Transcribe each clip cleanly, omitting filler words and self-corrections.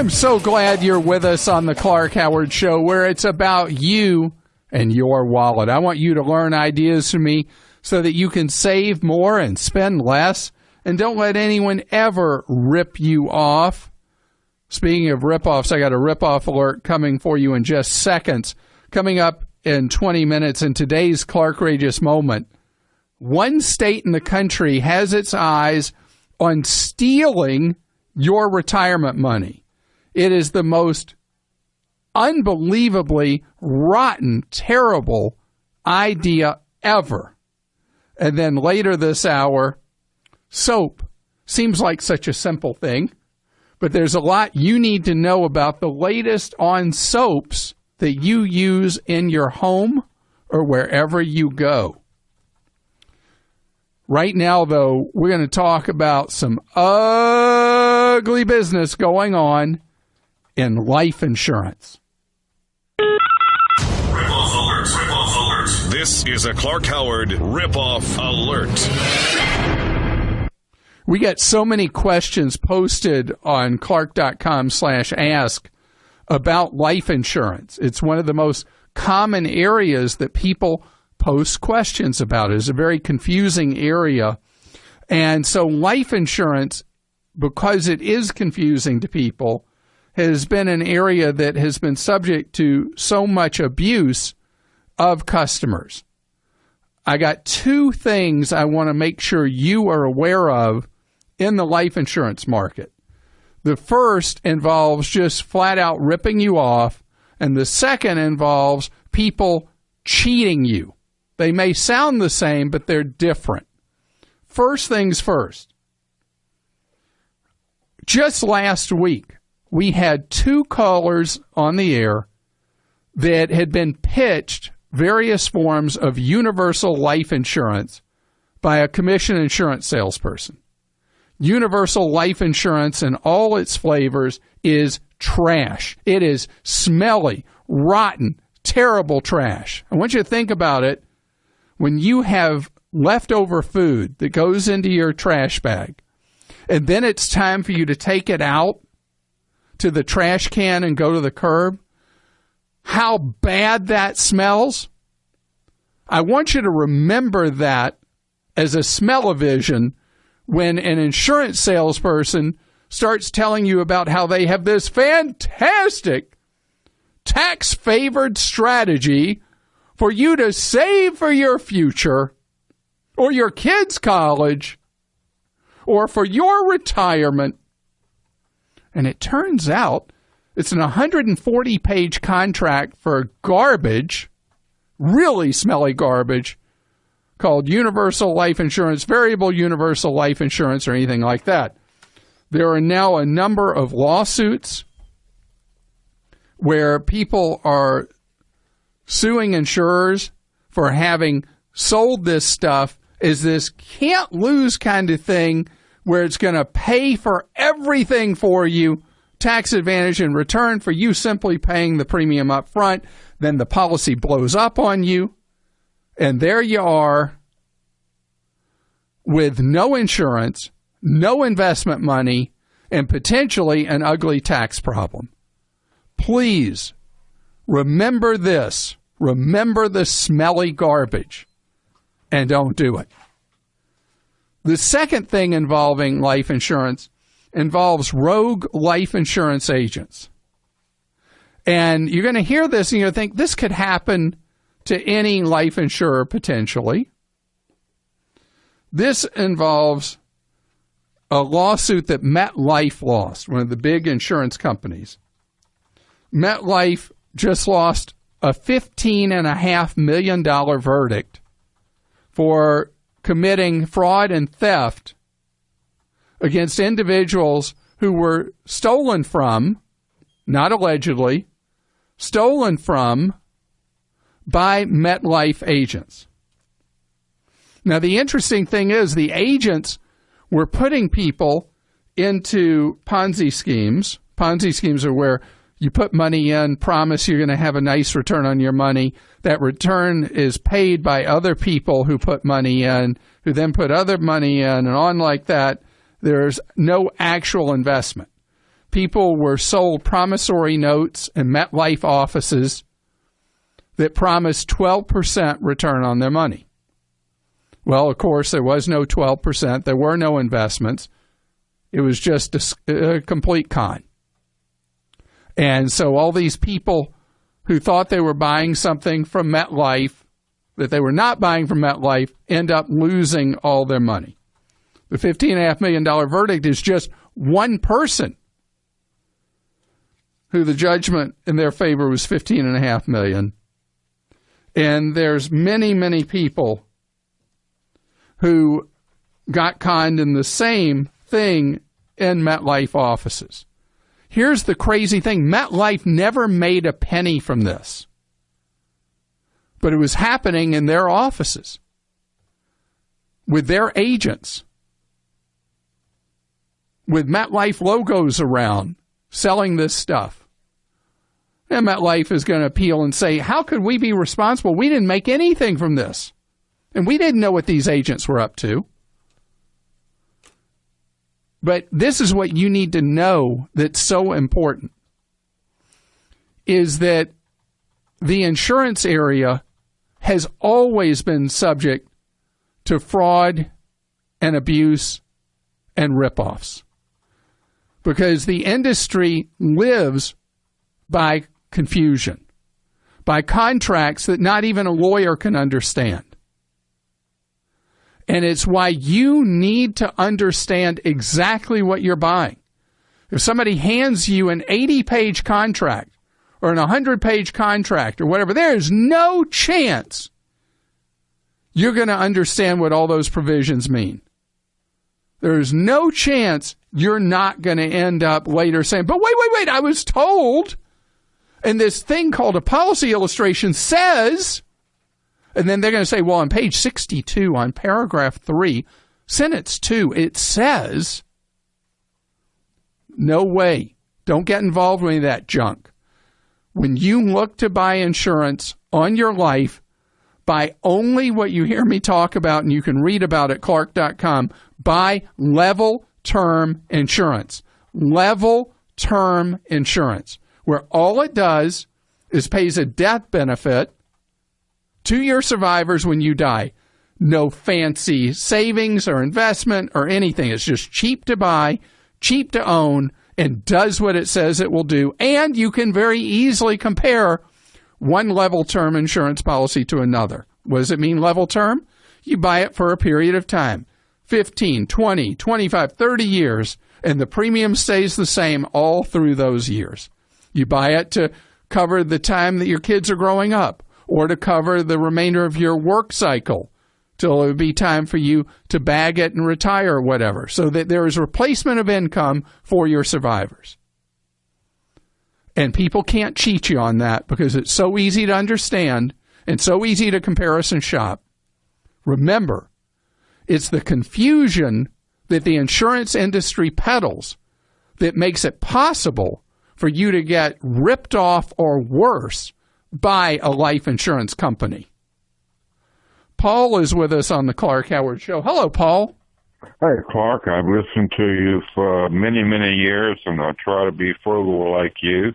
I'm so glad you're with us on the Clank Howard Show, where it's about you and your wallet. I want you to learn ideas from me so that you can save more and spend less, and don't let anyone ever rip you off. Speaking of rip-offs, I got a rip-off alert coming for you in just seconds. Coming up in 20 minutes in today's Clark Regis moment, one state in the country has its eyes on stealing your retirement money. It is the most unbelievably rotten, terrible idea ever. And then later this hour, soap. Seems like such a simple thing, but there's a lot you need to know about the latest on soaps that you use in your home or wherever you go. Right now, though, we're going to talk about some ugly business going on in life insurance. Ripoff alert, ripoff alert. This is a Clank Howard ripoff alert. We get so many questions posted on clark.com/ask about life insurance. It's one of the most common areas that people post questions about. It's a very confusing area. And so life insurance, because it is confusing to people, has been an area that has been subject to so much abuse of customers. I got two things I want to make sure you are aware of in the life insurance market. The first involves just flat out ripping you off, and the second involves people cheating you. They may sound the same, but they're different. First things first. Just last week, we had two callers on the air that had been pitched various forms of universal life insurance by a commission insurance salesperson. Universal life insurance in all its flavors is trash. It is smelly, rotten, terrible trash. I want you to think about it. When you have leftover food that goes into your trash bag, and then it's time for you to take it out to the trash can and go to the curb, how bad that smells. I want you to remember that as a smell-o-vision when an insurance salesperson starts telling you about how they have this fantastic tax-favored strategy for you to save for your future or your kids' college or for your retirement. And it turns out it's an 140-page contract for garbage, really smelly garbage, called Universal Life Insurance, Variable Universal Life Insurance, or anything like that. There are now a number of lawsuits where people are suing insurers for having sold this stuff as this can't-lose kind of thing where it's going to pay for everything for you, tax advantage in return for you simply paying the premium up front. Then the policy blows up on you, and there you are with no insurance, no investment money, and potentially an ugly tax problem. Please remember this. Remember the smelly garbage, and don't do it. The second thing involving life insurance involves rogue life insurance agents. And you're going to hear this and you're going to think this could happen to any life insurer potentially. This involves a lawsuit that MetLife lost, one of the big insurance companies. MetLife just lost a $15.5 million verdict for committing fraud and theft against individuals who were stolen from, not allegedly, stolen from by MetLife agents. Now, the interesting thing is the agents were putting people into Ponzi schemes. Ponzi schemes are where you put money in, promise you're going to have a nice return on your money. That return is paid by other people who put money in, who then put other money in, and on like that. There's no actual investment. people were sold promissory notes in MetLife offices that promised 12% return on their money. Well, of course, there was no 12%. There were no investments. It was just a complete con. And so all these people who thought they were buying something from MetLife that they were not buying from MetLife end up losing all their money. The $15.5 million verdict is just one person who the judgment in their favor was $15.5 million. And there's many, many people who got conned in the same thing in MetLife offices. Here's the crazy thing. MetLife never made a penny from this. But it was happening in their offices with their agents, with MetLife logos around, selling this stuff. And MetLife is going to appeal and say, how could we be responsible? We didn't make anything from this. And we didn't know what these agents were up to. But this is what you need to know that's so important, is that the insurance area has always been subject to fraud and abuse and ripoffs, because the industry lives by confusion, by contracts that not even a lawyer can understand. And it's why you need to understand exactly what you're buying. If somebody hands you an 80-page contract or an 100-page contract or whatever, there is no chance you're going to understand what all those provisions mean. There is no chance you're not going to end up later saying, but wait, I was told, and this thing called a policy illustration says, and then they're going to say, well, on page 62, on paragraph 3, sentence 2, it says, no way. Don't get involved with any of that junk. When you look to buy insurance on your life, buy only what you hear me talk about, and you can read about it at Clark.com. Buy level term insurance. Level term insurance, where all it does is pays a death benefit to your survivors when you die. No fancy savings or investment or anything. It's just cheap to buy, cheap to own, and does what it says it will do. And you can very easily compare one level term insurance policy to another. What does it mean, level term? You buy it for a period of time, 15, 20, 25, 30 years, and the premium stays the same all through those years. You buy it to cover the time that your kids are growing up, or to cover the remainder of your work cycle till it would be time for you to bag it and retire or whatever, so that there is replacement of income for your survivors. And people can't cheat you on that because it's so easy to understand and so easy to comparison shop. Remember, it's the confusion that the insurance industry peddles that makes it possible for you to get ripped off or worse by a life insurance company. Paul is with us on the Clank Howard Show. Hello, Paul. Hey, Clark. I've listened to you for many, many years, and I try to be frugal like you.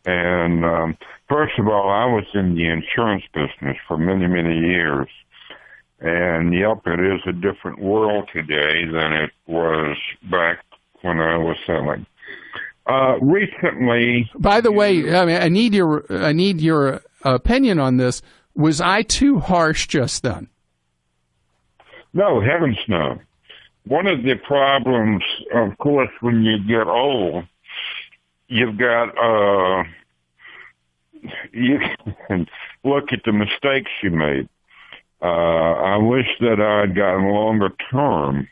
And first of all, I was in the insurance business for many, many years. And, yep, it is a different world today than it was back when I was selling. Recently, by the way, I need your opinion on this. Was I too harsh just then? No, heavens no. One of the problems, of course, when you get old, you've got you can look at the mistakes you made. I wish that I'd gotten longer term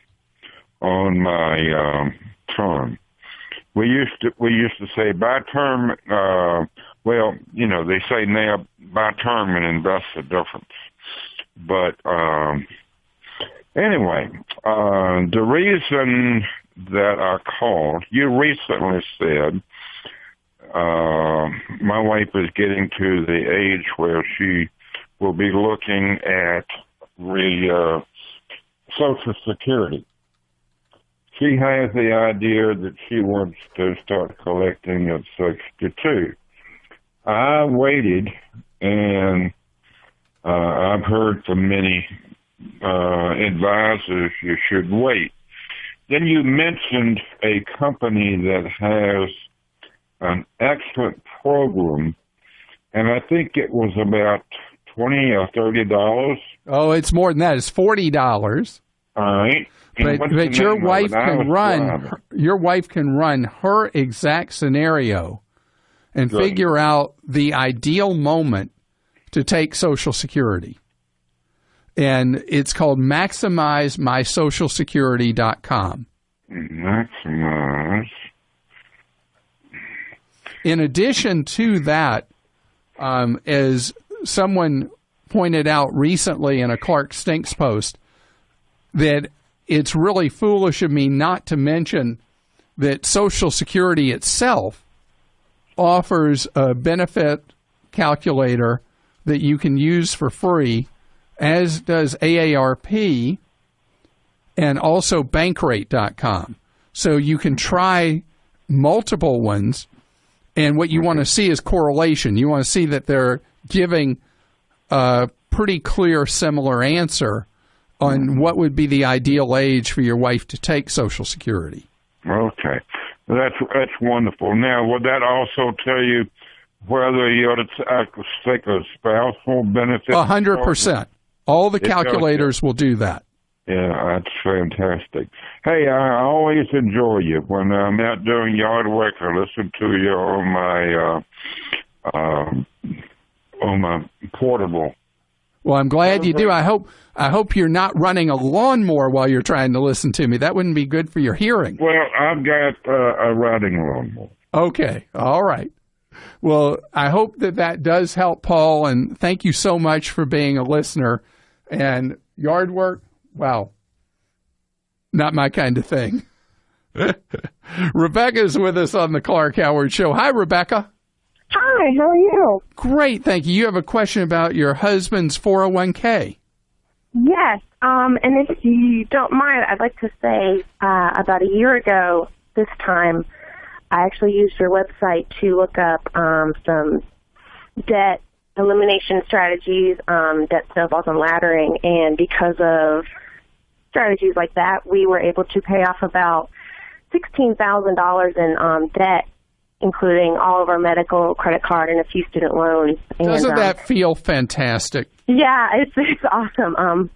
on my term. We used to say buy term. Well, you know, they say now buy term and invest the difference. But anyway, the reason that I called, you recently said my wife is getting to the age where she will be looking at Social Security. she has the idea that she wants to start collecting at 62. I waited, and I've heard from many advisors you should wait. Then you mentioned a company that has an excellent program, and I think it was about $20 or $30. Oh, it's more than that. It's $40. All right. But your wife can run her exact scenario and figure out the ideal moment to take Social Security. And it's called MaximizeMySocialSecurity.com. Maximize. In addition to that, as someone pointed out recently in a Clark Stinks post, that it's really foolish of me not to mention that Social Security itself offers a benefit calculator that you can use for free, as does AARP and also Bankrate.com. So you can try multiple ones, and what you want to see is correlation. You want to see that they're giving a pretty clear, similar answer on what would be the ideal age for your wife to take Social Security. Okay. That's wonderful. Now, would that also tell you whether you ought to take a spousal benefit? 100%. All the calculators will do that. Yeah, that's fantastic. Hey, I always enjoy you. When I'm out doing yard work, I listen to you on my portable. Well, I'm glad you do. I hope you're not running a lawnmower while you're trying to listen to me. That wouldn't be good for your hearing. Well, I've got a riding lawnmower. Okay. All right. Well, I hope that does help, Paul, and thank you so much for being a listener. And yard work, wow, not my kind of thing. Rebecca's with us on the Clark Howard Show. Hi, Rebecca. Hi, how are you? Great, thank you. You have a question about your husband's 401k. Yes, and if you don't mind, I'd like to say about a year ago this time, I actually used your website to look up some debt elimination strategies, debt snowballs and laddering, and because of strategies like that, we were able to pay off about $16,000 in debt, including all of our medical, credit card, and a few student loans. Doesn't that feel fantastic? Yeah, it's awesome.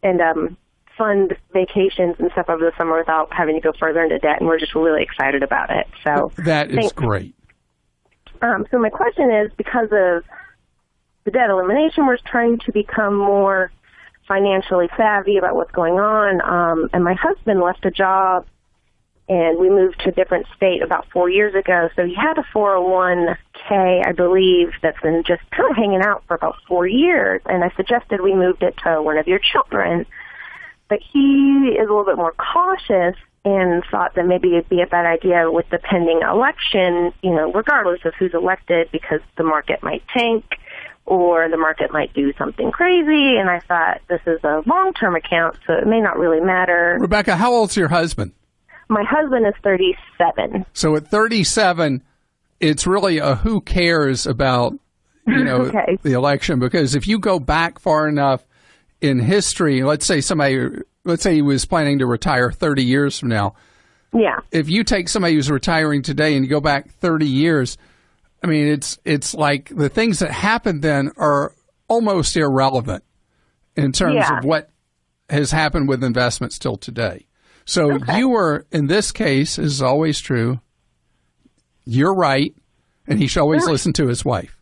And fund vacations and stuff over the summer without having to go further into debt, and we're just really excited about it. So that is great. So my question is, because of the debt elimination, we're trying to become more financially savvy about what's going on. And my husband left a job, and we moved to a different state about 4 years ago. So he had a 401k, I believe, that's been just kind of hanging out for about 4 years. And I suggested we moved it to one of your children. But he is a little bit more cautious and thought that maybe it'd be a bad idea with the pending election, you know, regardless of who's elected, because the market might tank or the market might do something crazy. And I thought, this is a long-term account, so it may not really matter. Rebecca, how old's your husband? My husband is 37. So at 37, it's really a who cares about, you know, okay. the election, because if you go back far enough in history, let's say he was planning to retire 30 years from now. Yeah. If you take somebody who's retiring today and you go back 30 years, I mean, it's like the things that happened then are almost irrelevant in terms of what has happened with investments till today. So you were, in this case, is always true, you're right, and he should always listen to his wife.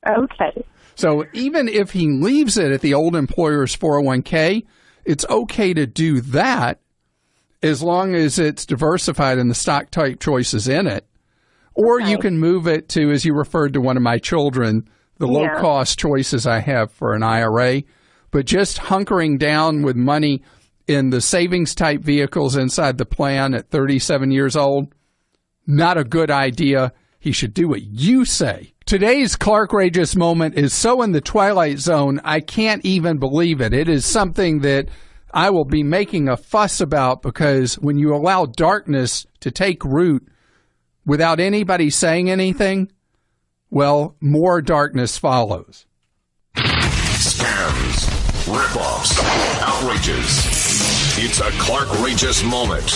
Okay. So even if he leaves it at the old employer's 401k, it's okay to do that as long as it's diversified and the stock type choices in it. Or you can move it to, as you referred to one of my children, the low-cost choices I have for an IRA. But just hunkering down with money in the savings-type vehicles inside the plan at 37 years old, not a good idea. He should do what you say. Today's Clark Regis moment is so in the twilight zone, I can't even believe it. It is something that I will be making a fuss about, because when you allow darkness to take root without anybody saying anything, well, more darkness follows. Scams, ripoffs, outrages. It's a Clark Regis moment.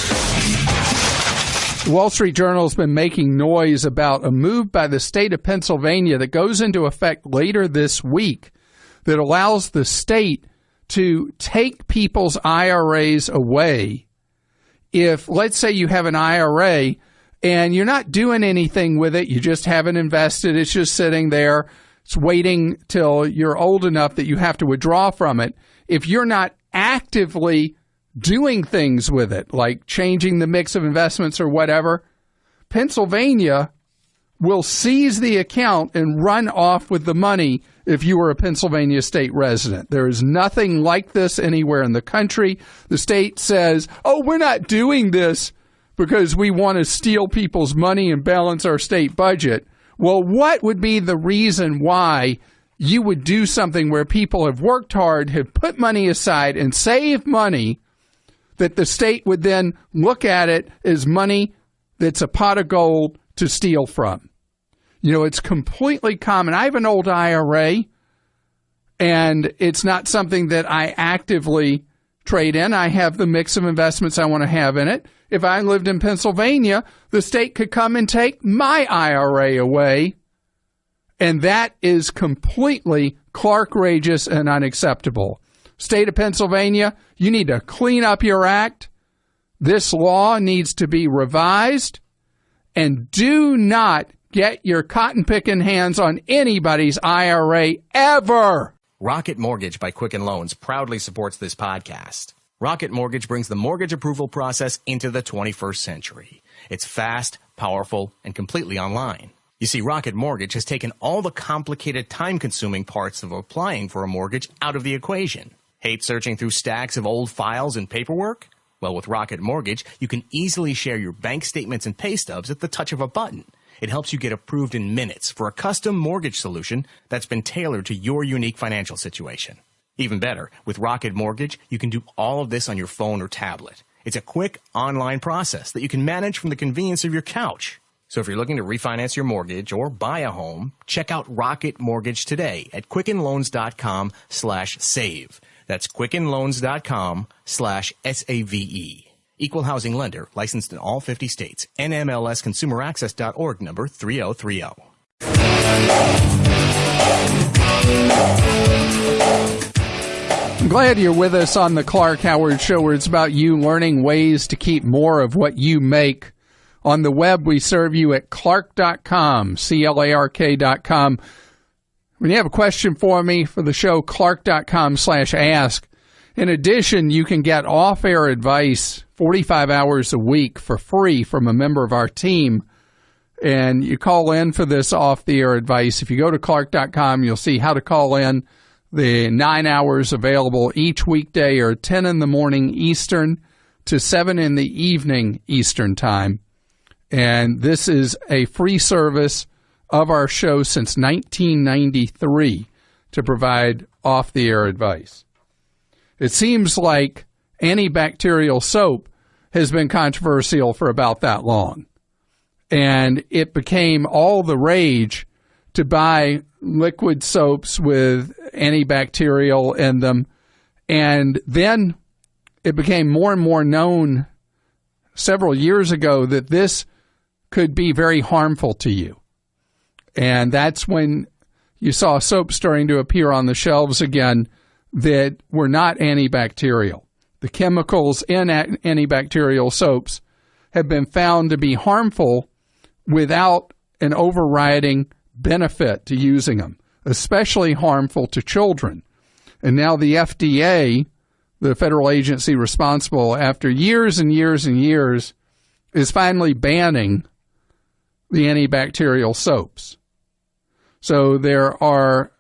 The Wall Street Journal has been making noise about a move by the state of Pennsylvania that goes into effect later this week that allows the state to take people's IRAs away. If, let's say, you have an IRA and you're not doing anything with it, you just haven't invested, it's just sitting there, it's waiting till you're old enough that you have to withdraw from it. If you're not actively doing things with it, like changing the mix of investments or whatever, Pennsylvania will seize the account and run off with the money if you were a Pennsylvania state resident. There is nothing like this anywhere in the country. The state says, oh, we're not doing this because we want to steal people's money and balance our state budget. Well, what would be the reason why you would do something where people have worked hard, have put money aside and saved money, that the state would then look at it as money that's a pot of gold to steal from? You know, it's completely common. I have an old IRA, and it's not something that I actively trade in. I have the mix of investments I want to have in it. If I lived in Pennsylvania, the state could come and take my IRA away, and that is completely Clark Regis and unacceptable. State of Pennsylvania, you need to clean up your act. This law needs to be revised, and do not get your cotton-picking hands on anybody's IRA ever. Rocket Mortgage by Quicken Loans proudly supports this podcast. Rocket Mortgage brings the mortgage approval process into the 21st century. It's fast, powerful, and completely online. You see, Rocket Mortgage has taken all the complicated, time-consuming parts of applying for a mortgage out of the equation. Hate searching through stacks of old files and paperwork? Well, with Rocket Mortgage, you can easily share your bank statements and pay stubs at the touch of a button. It helps you get approved in minutes for a custom mortgage solution that's been tailored to your unique financial situation. Even better, with Rocket Mortgage, you can do all of this on your phone or tablet. It's a quick online process that you can manage from the convenience of your couch. So if you're looking to refinance your mortgage or buy a home, check out Rocket Mortgage today at quickenloans.com/save. That's quickenloans.com/SAVE. Equal housing lender, licensed in all 50 states. NMLSconsumeraccess.org number 3030. I'm glad you're with us on the Clark Howard Show, where it's about you learning ways to keep more of what you make. On the web, we serve you at clark.com, CLARK.com. When you have a question for me for the show, clark.com/ask. In addition, you can get off-air advice 45 hours a week for free from a member of our team. And you call in for this off-the-air advice. If you go to clark.com, you'll see how to call in. The 9 hours available each weekday are 10 in the morning Eastern to 7 in the evening Eastern time. And this is a free service of our show since 1993 to provide off-the-air advice. It seems like antibacterial soap has been controversial for about that long. And it became all the rage to buy liquid soaps with antibacterial in them. And then it became more and more known several years ago that this could be very harmful to you. And that's when you saw soap starting to appear on the shelves again that were not antibacterial. The chemicals in antibacterial soaps have been found to be harmful without an overriding benefit to using them, especially harmful to children. And now the FDA, the federal agency responsible, after years and years and years, is finally banning the antibacterial soaps. So there are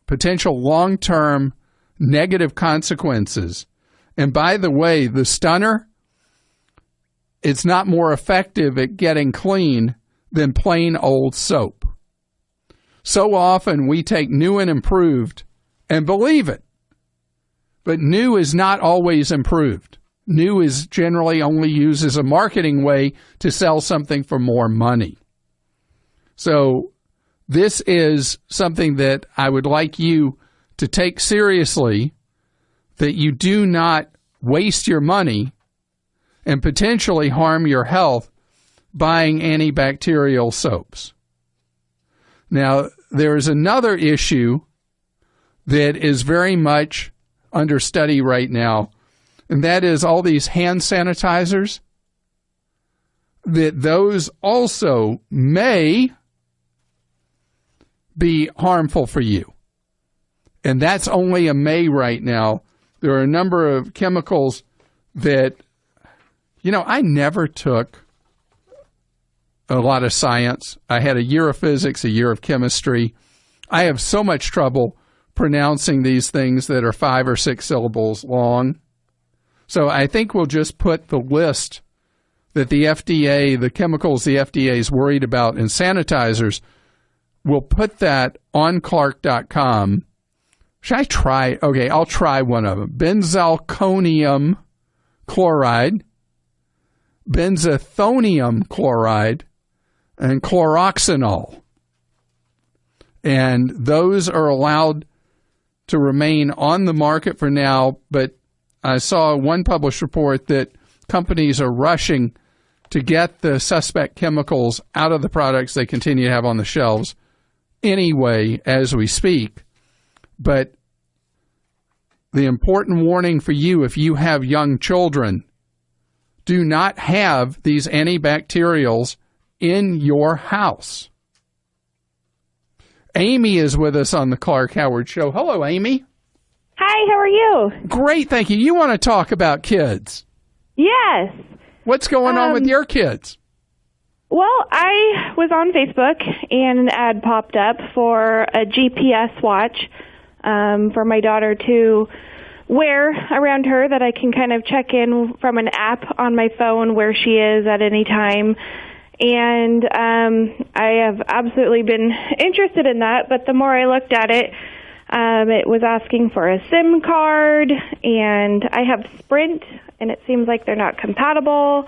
potential long-term negative consequences. And by the way, the stunner, it's not more effective at getting clean than plain old soap. So often we take new and improved and believe it. But new is not always improved. New is generally only used as a marketing way to sell something for more money. So this is something that I would like you to take seriously, that you do not waste your money and potentially harm your health buying antibacterial soaps. Now, there is another issue that is very much under study right now, and that is all these hand sanitizers, that those also may be harmful for you. And that's only a may right now. There are a number of chemicals that, I never took a lot of science. I had a year of physics, a year of chemistry. I have so much trouble pronouncing these things that are 5 or 6 syllables long. So I think we'll just put the list that the FDA, the chemicals the FDA is worried about in sanitizers, we'll put that on Clark.com. Should I try? Okay, I'll try one of them. Benzalkonium chloride, benzethonium chloride, and chloroxanol. And those are allowed to remain on the market for now, but I saw one published report that companies are rushing to get the suspect chemicals out of the products they continue to have on the shelves anyway as we speak. But the important warning for you, if you have young children, do not have these antibacterials in your house. Amy is with us on the Clank Howard Show. Hello, Amy. Hi, how are you? Great, thank you. You want to talk about kids? Yes. What's going on with your kids? Well, I was on Facebook and an ad popped up for a GPS watch for my daughter to wear around her, that I can kind of check in from an app on my phone where she is at any time. And I have absolutely been interested in that, but the more I looked at it, it was asking for a SIM card, and I have Sprint, and it seems like they're not compatible.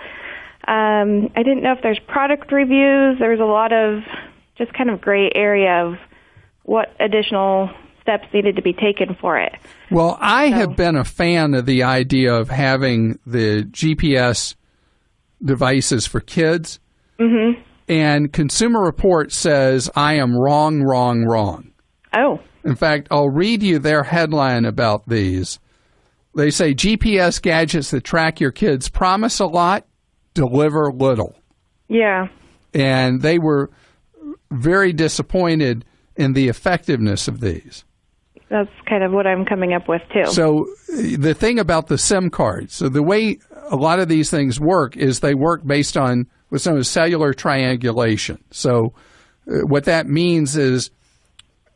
I didn't know if there's product reviews. There's a lot of just kind of gray area of what additional steps needed to be taken for it. Well, I have been a fan of the idea of having the GPS devices for kids. Mm-hmm. And Consumer Report says I am wrong. Oh. In fact, I'll read you their headline about these. They say GPS gadgets that track your kids promise a lot, deliver little. Yeah. And they were very disappointed in the effectiveness of these. That's kind of what I'm coming up with, too. So the thing about the SIM card, so the way a lot of these things work is they work based on what's known as cellular triangulation. So what that means is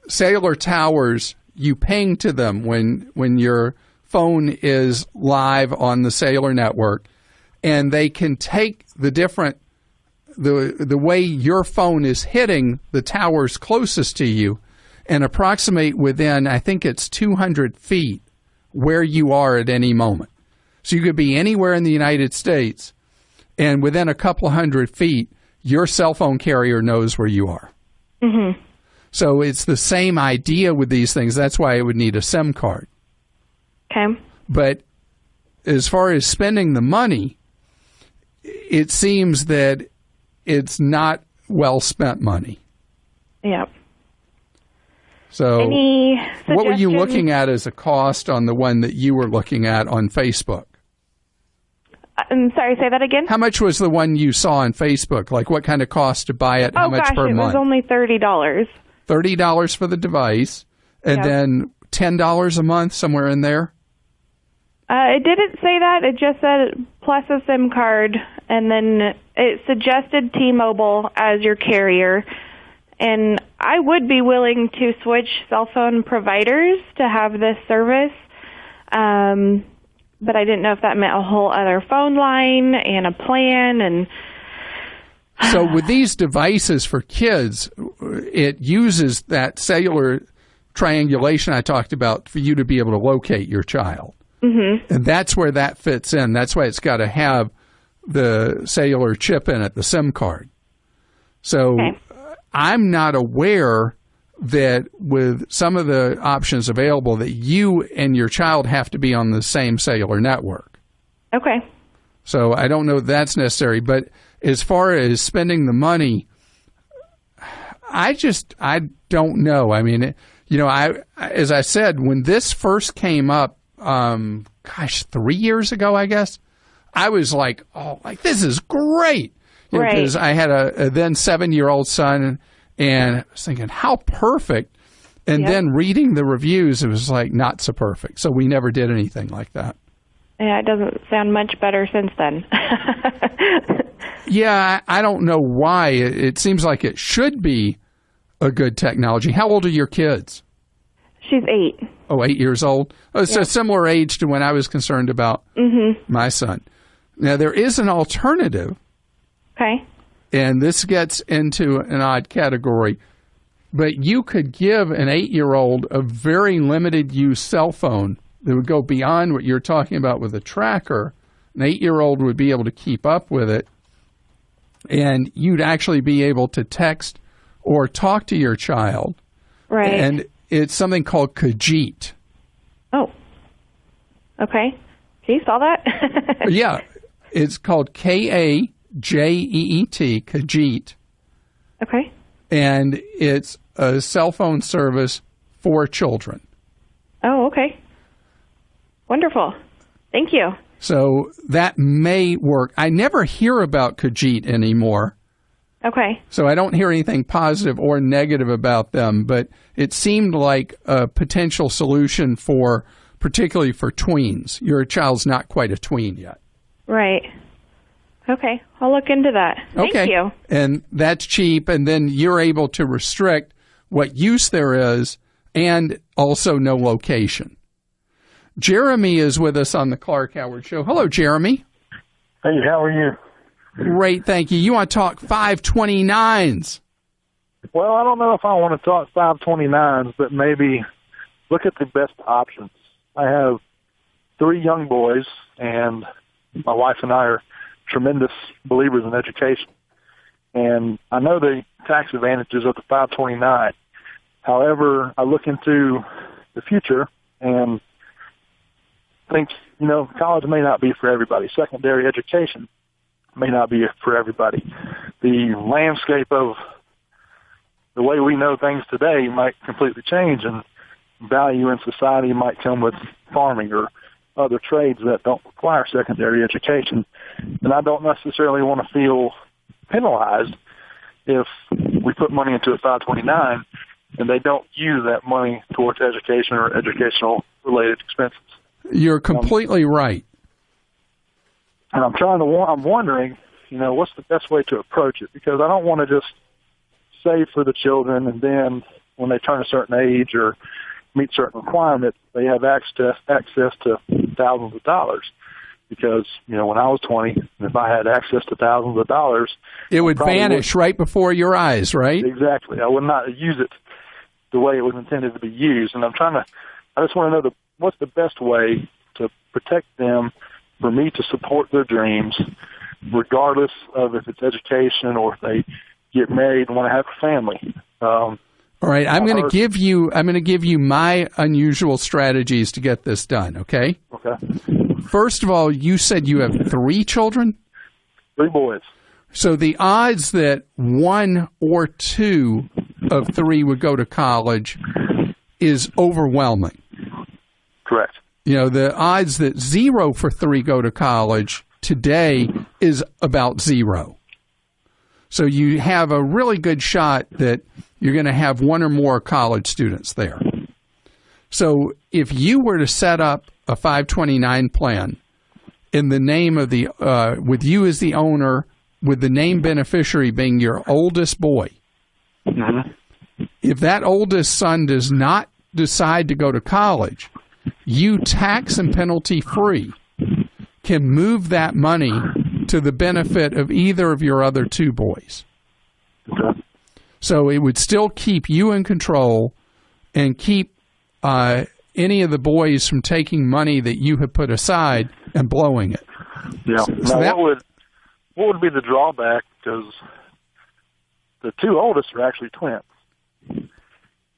cellular towers, you ping to them when your phone is live on the cellular network, and they can take the different, the way your phone is hitting the towers closest to you and approximate within, I think it's 200 feet, where you are at any moment. So you could be anywhere in the United States, and within a couple hundred feet, your cell phone carrier knows where you are. Mm-hmm. So it's the same idea with these things. That's why it would need a SIM card. Okay. But as far as spending the money, it seems that it's not well spent money. Yeah. So any what were you looking at as a cost on the one that you were looking at on Facebook? I'm sorry, say that again? How much was the one you saw on Facebook? Like what kind of cost to buy it? How much per month? It was only $30. $30 for the device, and then $10 a month, somewhere in there? It didn't say that. It just said plus a SIM card, and then it suggested T-Mobile as your carrier. And I would be willing to switch cell phone providers to have this service, but I didn't know if that meant a whole other phone line and a plan. And so with these devices for kids, it uses that cellular triangulation I talked about for you to be able to locate your child. Mm-hmm. And that's where that fits in. That's why it's got to have the cellular chip in it, the SIM card. So I'm not aware that with some of the options available that you and your child have to be on the same cellular network. Okay. So I don't know if that's necessary. But as far as spending the money, I don't know. I mean, as I said, when this first came up, 3 years ago, I guess, I was like, this is great. Because I had a then 7-year-old son, and I was thinking, how perfect. And then reading the reviews, it was like not so perfect. So we never did anything like that. Yeah, it doesn't sound much better since then. Yeah, I don't know why. It seems like it should be a good technology. How old are your kids? She's 8. Oh, 8 years old? Oh, it's a similar age to when I was concerned about my son. Now, there is an alternative. Okay. And this gets into an odd category. But you could give an 8-year-old a very limited use cell phone that would go beyond what you're talking about with a tracker. An 8-year-old would be able to keep up with it. And you'd actually be able to text or talk to your child. Right. And it's something called Khajiit. Oh. Okay. Can you spell that? Yeah. It's called Khajeet, Khajiit. Okay. And it's a cell phone service for children. Oh, okay. Wonderful. Thank you. So that may work. I never hear about Khajiit anymore. Okay. So I don't hear anything positive or negative about them, but it seemed like a potential solution particularly for tweens. Your child's not quite a tween yet. Right. Okay. I'll look into that. Thank you. And that's cheap, and then you're able to restrict what use there is and also no location. Jeremy is with us on the Clank Howard Show. Hello, Jeremy. Hey, how are you? Great, thank you. You want to talk 529s? Well, I don't know if I want to talk 529s, but maybe look at the best options. I have 3 young boys, and my wife and I are tremendous believers in education. And I know the tax advantages of the 529. However, I look into the future and think, college may not be for everybody. Secondary education may not be for everybody. The landscape of the way we know things today might completely change, and value in society might come with farming or other trades that don't require secondary education. And I don't necessarily want to feel penalized if we put money into a 529 and they don't use that money towards education or educational-related expenses. You're completely right. And I'm wondering, what's the best way to approach it? Because I don't want to just save for the children and then when they turn a certain age or meet certain requirements, they have access to thousands of dollars. Because, when I was 20, if I had access to thousands of dollars, it would vanish right before your eyes, right? Exactly. I would not use it the way it was intended to be used. And I just want to know what's the best way to protect them, for me to support their dreams, regardless of if it's education or if they get married and want to have a family. All right, I'm going to give you my unusual strategies to get this done, okay? Okay. First of all, you said you have 3 children? 3 boys. So the odds that 1 or 2 of 3 would go to college is overwhelming. Correct. The odds that 0 for 3 go to college today is about 0. So you have a really good shot that you're going to have 1 or more college students there. So if you were to set up a 529 plan in the name of with you as the owner, with the name beneficiary being your oldest boy, if that oldest son does not decide to go to college, you tax and penalty free can move that money to the benefit of either of your other 2 boys. Okay. So it would still keep you in control, and keep any of the boys from taking money that you have put aside and blowing it. Yeah. So now, what would be the drawback? Because the two oldest are actually twins,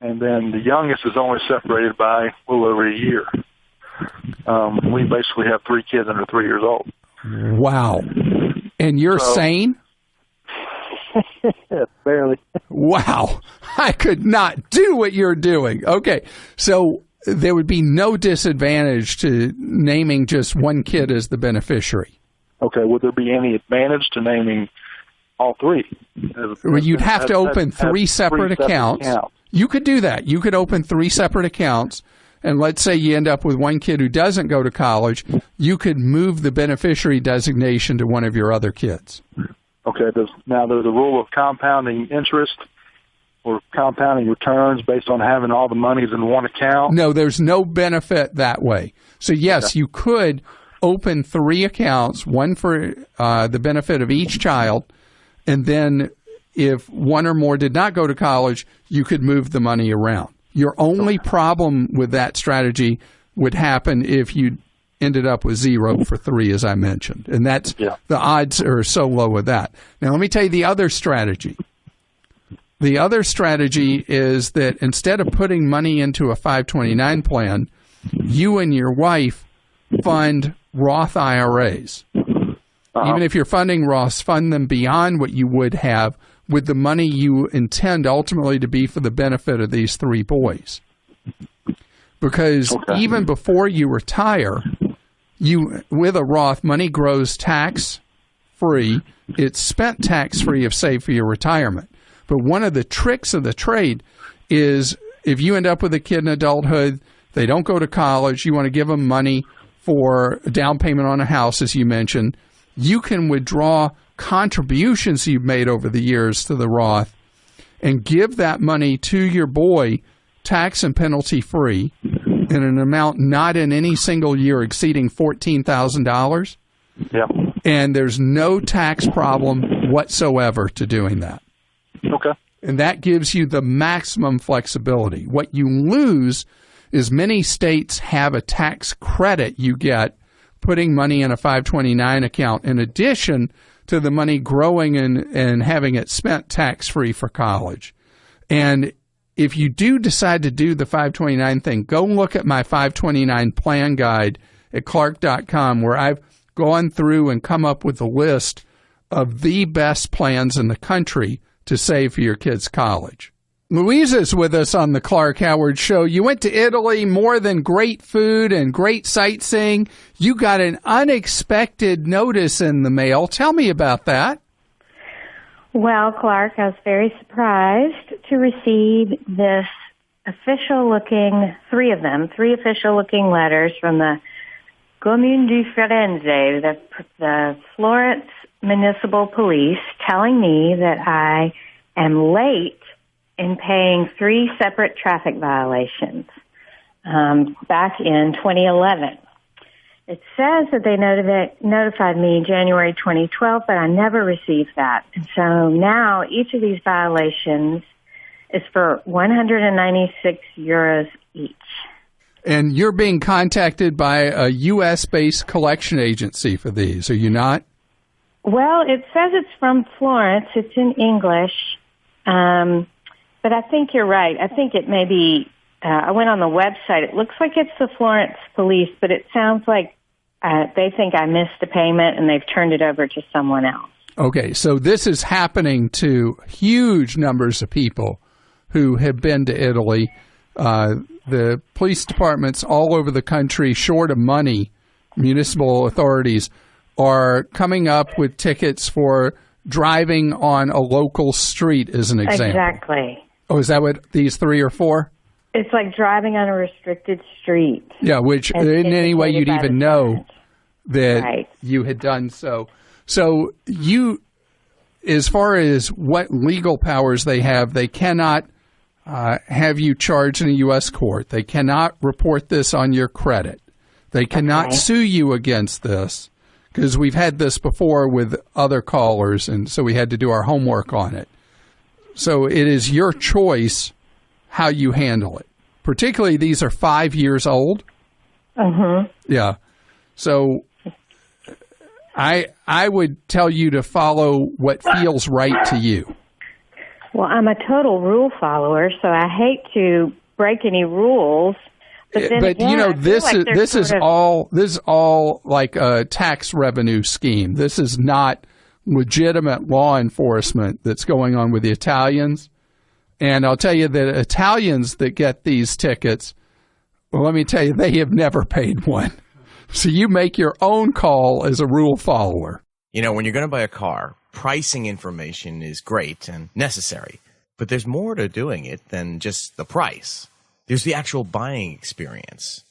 and then the youngest is only separated by a little over a year. We basically have 3 kids under 3 years old. Wow. And you're sane? Barely. Wow. I could not do what you're doing. Okay. So there would be no disadvantage to naming just one kid as the beneficiary. Okay. Would there be any advantage to naming all 3? Well, you'd have to open 3 separate accounts. You could do that. You could open 3 separate accounts. And let's say you end up with one kid who doesn't go to college, you could move the beneficiary designation to one of your other kids. Okay. Now there's a rule of compounding interest or compounding returns based on having all the monies in one account. No, there's no benefit that way. So, yes, you could open 3 accounts, one for the benefit of each child, and then if one or more did not go to college, you could move the money around. Your only problem with that strategy would happen if you ended up with 0 for 3, as I mentioned. And that's the odds are so low with that. Now, let me tell you the other strategy. The other strategy is that instead of putting money into a 529 plan, you and your wife fund Roth IRAs. Even if you're funding Roths, fund them beyond what you would have with the money you intend ultimately to be for the benefit of these 3 boys. Because even before you retire, with a Roth, money grows tax-free. It's spent tax-free if saved for your retirement. But one of the tricks of the trade is if you end up with a kid in adulthood, they don't go to college, you want to give them money for a down payment on a house, as you mentioned, you can withdraw contributions you've made over the years to the Roth and give that money to your boy tax and penalty free in an amount not in any single year exceeding $14,000. Yeah. And there's no tax problem whatsoever to doing that. Okay. And that gives you the maximum flexibility. What you lose is many states have a tax credit you get putting money in a 529 account in addition to the money growing and having it spent tax-free for college. And if you do decide to do the 529 thing, go look at my 529 plan guide at clark.com, where I've gone through and come up with a list of the best plans in the country to save for your kids' college. Louisa's with us on the Clank Howard Show. You went to Italy, more than great food and great sightseeing. You got an unexpected notice in the mail. Tell me about that. Well, Clark, I was very surprised to receive this official-looking, 3 official-looking letters from the Comune di Firenze, the Florence Municipal Police, telling me that I am late in paying 3 separate traffic violations back in 2011. It says that they notified me in January 2012, but I never received that. And so now each of these violations is for 196 euros each. And you're being contacted by a U.S.-based collection agency for these, are you not? Well, it says it's from Florence. It's in English. But I think you're right. I think it may be, I went on the website. It looks like it's the Florence police, but it sounds like they think I missed a payment and they've turned it over to someone else. Okay, so this is happening to huge numbers of people who have been to Italy. The police departments all over the country, short of money, municipal authorities, are coming up with tickets for driving on a local street, as an example. Exactly. Oh, is that what these 3 or 4? It's like driving on a restricted street. Yeah, which in any way you'd even know that you had done so. So you, as far as what legal powers they have, they cannot have you charged in a U.S. court. They cannot report this on your credit. They cannot sue you against this, because we've had this before with other callers, and so we had to do our homework on it. So it is your choice how you handle it. particularly these are 5 years old. Yeah. So I would tell you to follow what feels right to you. Well, I'm a total rule follower, so I hate to break any rules. But again, you know, this is all like a tax revenue scheme. This is not legitimate law enforcement that's going on with the Italians. And I'll tell you that Italians that get these tickets, well, let me tell you, they have never paid one. So you make your own call as a rule follower. You know, when you're going to buy a car, pricing information is great and necessary. But there's more to doing it than just the price. There's the actual buying experience.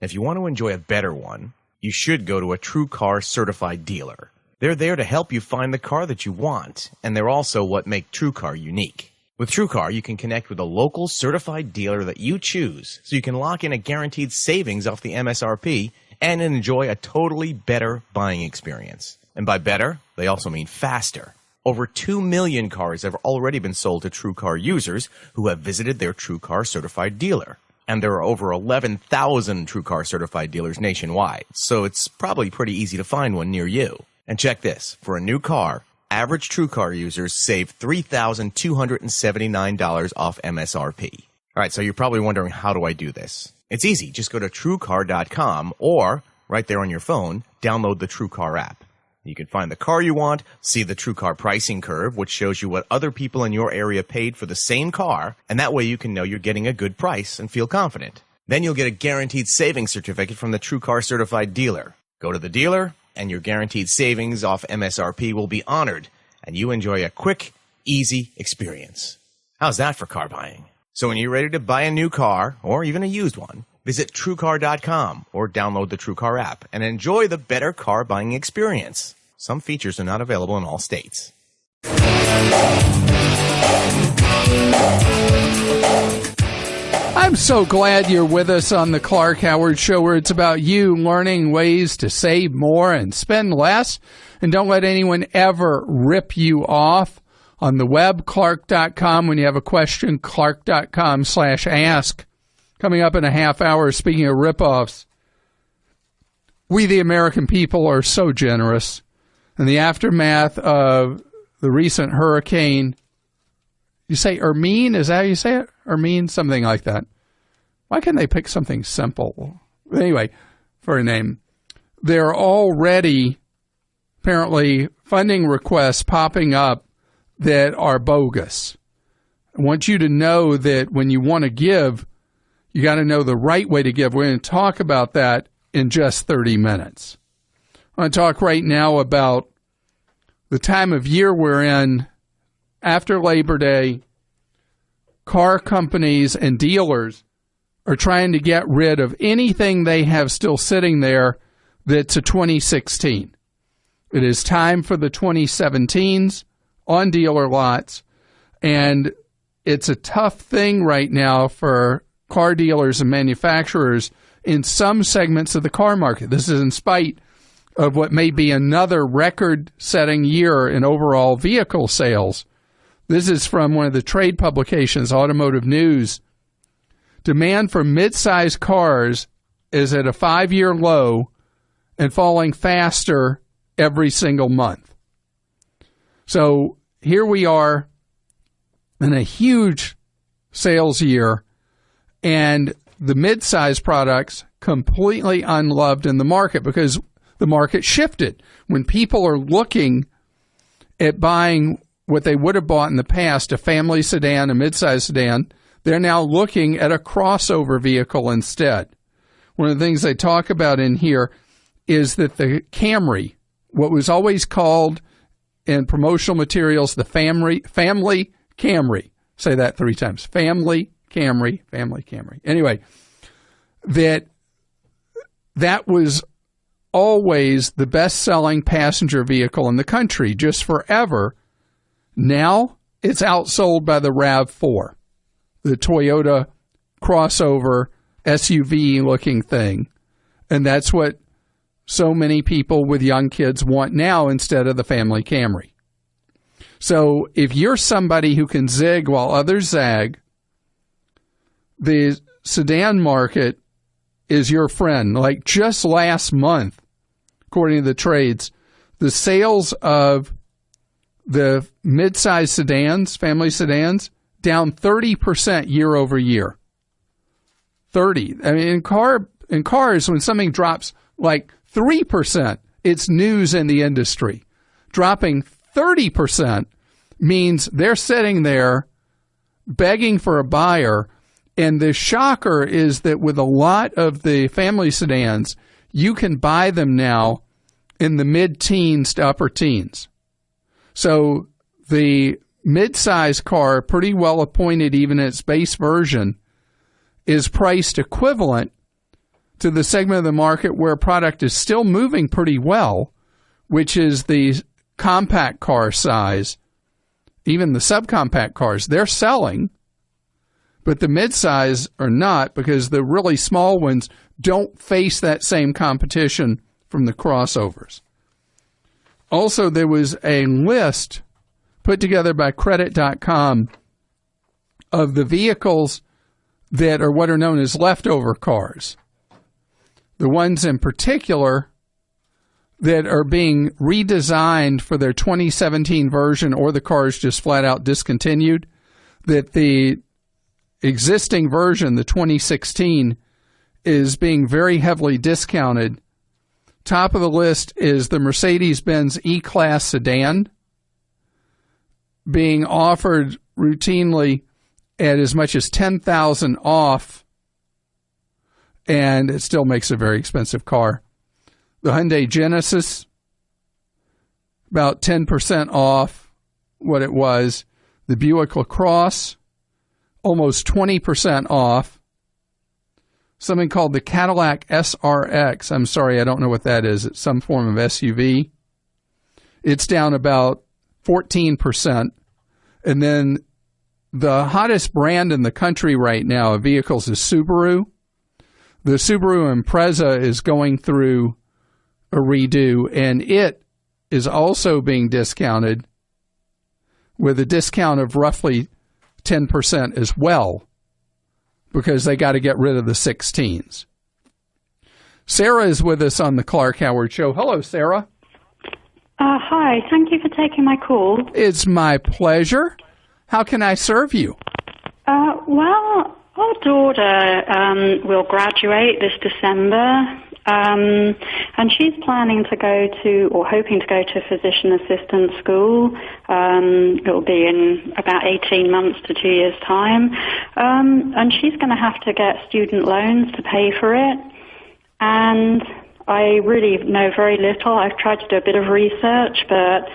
If you want to enjoy a better one, you should go to a True Car certified dealer. They're there to help you find the car that you want, and they're also what make True Car unique. With True Car, you can connect with a local certified dealer that you choose, so you can lock in a guaranteed savings off the MSRP and enjoy a totally better buying experience. And by better, they also mean faster. Over 2 million cars have already been sold to True Car users who have visited their True Car certified dealer. And there are over 11,000 True Car certified dealers nationwide, so it's probably pretty easy to find one near you. And check this, for a new car, average True Car users save $3,279 off MSRP. All right, so you're probably wondering, how do I do this? It's easy. Just go to TrueCar.com or, right there on your phone, download the True Car app. You can find the car you want, see the True Car pricing curve, which shows you what other people in your area paid for the same car, and that way you can know you're getting a good price and feel confident. Then you'll get a guaranteed savings certificate from the True Car certified dealer. Go to the dealer, and your guaranteed savings off MSRP will be honored, and you enjoy a quick, easy experience. How's that for car buying? So when you're ready to buy a new car, or even a used one, visit TrueCar.com or download the TrueCar app and enjoy the better car buying experience. Some features are not available in all states. I'm so glad you're with us on the Clank Howard Show, where it's about you learning ways to save more and spend less. And don't let anyone ever rip you off. On the web, Clark.com. When you have a question, Clark.com/ask. Coming up in a half hour, speaking of ripoffs, we the American people are so generous. In the aftermath of the recent hurricane, you say Hermine? Is that how you say it? Hermine? Something like that. Why can't they pick something simple? Anyway, for a name. There are already, apparently, funding requests popping up that are bogus. I want you to know that when you want to give, you got to know the right way to give. We're going to talk about that in just 30 minutes. I want to talk right now about the time of year we're in after Labor Day. Car companies and dealers are trying to get rid of anything they have still sitting there that's a 2016. It is time for the 2017s on dealer lots, and it's a tough thing right now for car dealers and manufacturers in some segments of the car market. This is in spite of what may be another record-setting year in overall vehicle sales. This is from one of the trade publications, Automotive News. Demand for mid-sized cars is at a 5-year low and falling faster every single month. So here we are in a huge sales year, and the mid-size products completely unloved in the market because the market shifted. When people are looking at buying what they would have bought in the past, a family sedan, a mid-size sedan, they're now looking at a crossover vehicle instead. One of the things they talk about in here is that the Camry, what was always called in promotional materials the family Camry, say that 3 times, family Camry. Anyway, that was always the best-selling passenger vehicle in the country, just forever. Now it's outsold by the RAV4, the Toyota crossover SUV-looking thing. And that's what so many people with young kids want now instead of the family Camry. So if you're somebody who can zig while others zag, the sedan market is your friend. Like just last month, according to the trades, the sales of the mid-size sedans, family sedans, down 30% year over year. 30. I mean, in cars, when something drops like 3%, it's news in the industry. Dropping 30% means they're sitting there begging for a buyer. And the shocker is that with a lot of the family sedans, you can buy them now in the mid-teens to upper teens. So the mid-size car, pretty well appointed even in its base version, is priced equivalent to the segment of the market where product is still moving pretty well, which is the compact car size. Even the subcompact cars, they're selling, but the midsize are not, because the really small ones don't face that same competition from the crossovers. Also, there was a list put together by Credit.com of the vehicles that are what are known as leftover cars. The ones in particular that are being redesigned for their 2017 version, or the cars just flat out discontinued, that the existing version, the 2016, is being very heavily discounted. Top of the list is the Mercedes-Benz E-Class sedan, being offered routinely at as much as $10,000 off, and it still makes a very expensive car. The Hyundai Genesis, about 10% off what it was. The Buick LaCrosse, almost 20% off. Something called the Cadillac SRX. I'm sorry, I don't know what that is. It's some form of SUV. It's down about 14%. And then the hottest brand in the country right now of vehicles is Subaru. The Subaru Impreza is going through a redo, and it is also being discounted with a discount of roughly 10% as well, because they got to get rid of the 16s. Sarah is with us on the Clark Howard Show. Hello, Sarah. Hi. Thank you for taking my call. It's my pleasure. How can I serve you? Well, our daughter will graduate this December, and she's planning to go to, or hoping to go to, physician assistant school. It'll be in about 18 months to 2 years' time. And she's going to have to get student loans to pay for it. And I really know very little. I've tried to do a bit of research, but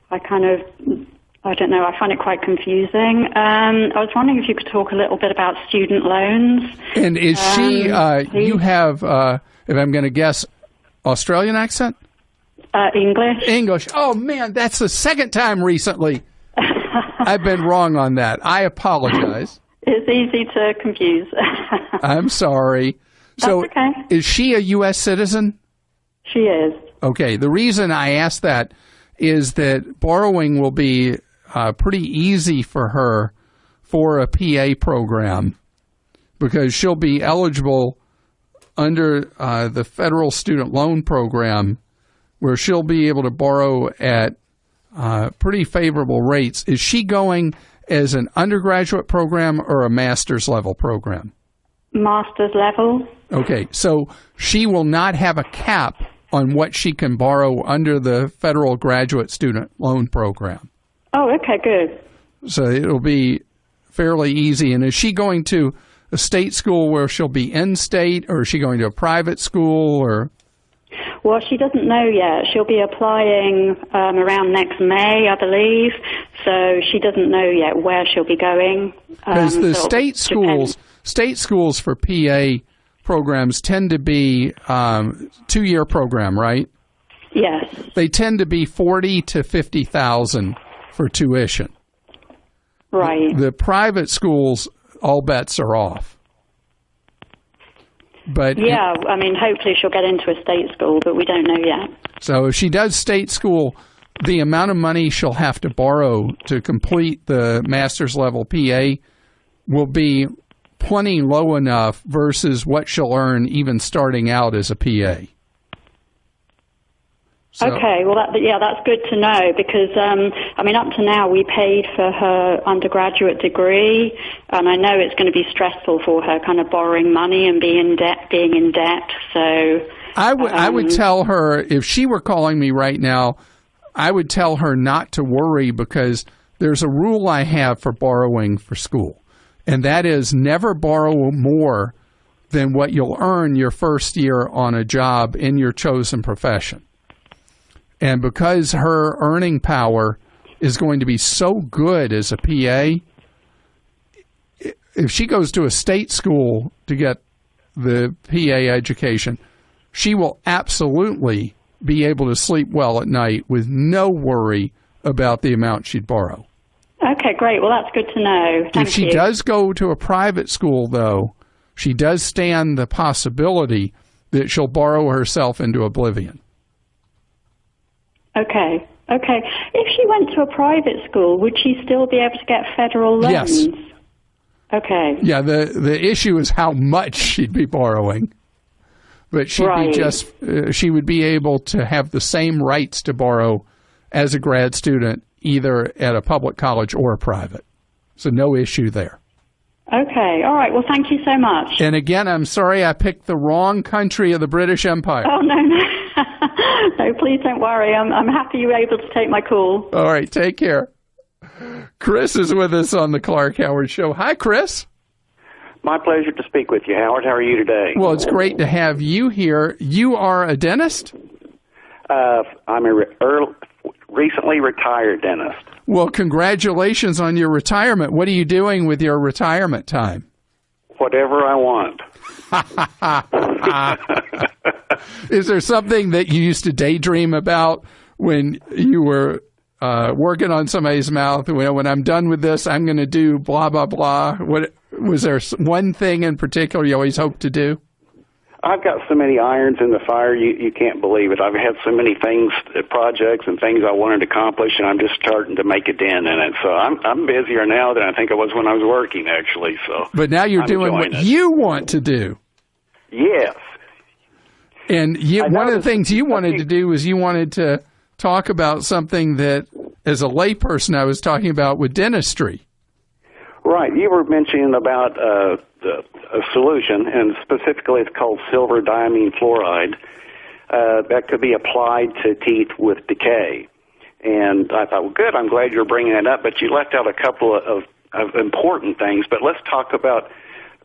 I don't know, I find it quite confusing. I was wondering if you could talk a little bit about student loans. And is she, you have, if I'm going to guess, Australian accent? English. English. Oh, man, that's the second time recently I've been wrong on that. I apologize. It's easy to confuse. I'm sorry. So, that's okay. Is she a U.S. citizen? She is. Okay. The reason I asked that is that borrowing will be pretty easy for her for a PA program, because she'll be eligible under the federal student loan program, where she'll be able to borrow at pretty favorable rates. Is she going as an undergraduate program or a master's level program? Master's level. Okay, so she will not have a cap on what she can borrow under the federal graduate student loan program. Oh, okay, good. So it'll be fairly easy. And is she going to a state school where she'll be in-state, or is she going to a private school? Or? Well, she doesn't know yet. She'll be applying around next May, I believe. So she doesn't know yet where she'll be going. Because the state schools for PA programs tend to be 2-year program, right? Yes. They tend to be $40,000 to $50,000 for tuition. Right. The private schools, all bets are off. But yeah, I mean, hopefully she'll get into a state school, but we don't know yet. So if she does state school, the amount of money she'll have to borrow to complete the master's level PA will be plenty low enough versus what she'll earn even starting out as a PA. So, okay, well, that's good to know because, up to now we paid for her undergraduate degree, and I know it's going to be stressful for her, kind of borrowing money and being in debt. So I would tell her, if she were calling me right now, I would tell her not to worry because there's a rule I have for borrowing for school, and that is never borrow more than what you'll earn your first year on a job in your chosen profession. And because her earning power is going to be so good as a PA, if she goes to a state school to get the PA education, she will absolutely be able to sleep well at night with no worry about the amount she'd borrow. Okay, great. Well, that's good to know. Thank you. If she does go to a private school, though, she does stand the possibility that she'll borrow herself into oblivion. Okay. If she went to a private school, would she still be able to get federal loans? Yes. Okay. Yeah, the issue is how much she'd be borrowing. But she'd be she would be able to have the same rights to borrow as a grad student, either at a public college or a private. So no issue there. Okay. All right. Well, thank you so much. And again, I'm sorry I picked the wrong country of the British Empire. Oh, no. No, please don't worry. I'm happy you were able to take my call. All right. Take care. Chris is with us on the Clank Howard Show. Hi, Chris. My pleasure to speak with you, Howard. How are you today? Well, it's great to have you here. You are a dentist? I'm a recently retired dentist. Well, congratulations on your retirement. What are you doing with your retirement time? Whatever I want. Is there something that you used to daydream about when you were working on somebody's mouth? When I'm done with this, I'm going to do blah, blah, blah. Was there one thing in particular you always hoped to do? I've got so many irons in the fire, you can't believe it. I've had so many things, projects and things I wanted to accomplish, and I'm just starting to make a dent in it. So I'm busier now than I think I was when I was working, actually. So, but now you're doing what you want to do. Yes. And one of the things you wanted to do was you wanted to talk about something that, as a layperson, I was talking about with dentistry. Right. You were mentioning about a solution, and specifically it's called silver diamine fluoride, that could be applied to teeth with decay. And I thought, well, good, I'm glad you're bringing that up, but you left out a couple of important things. But let's talk about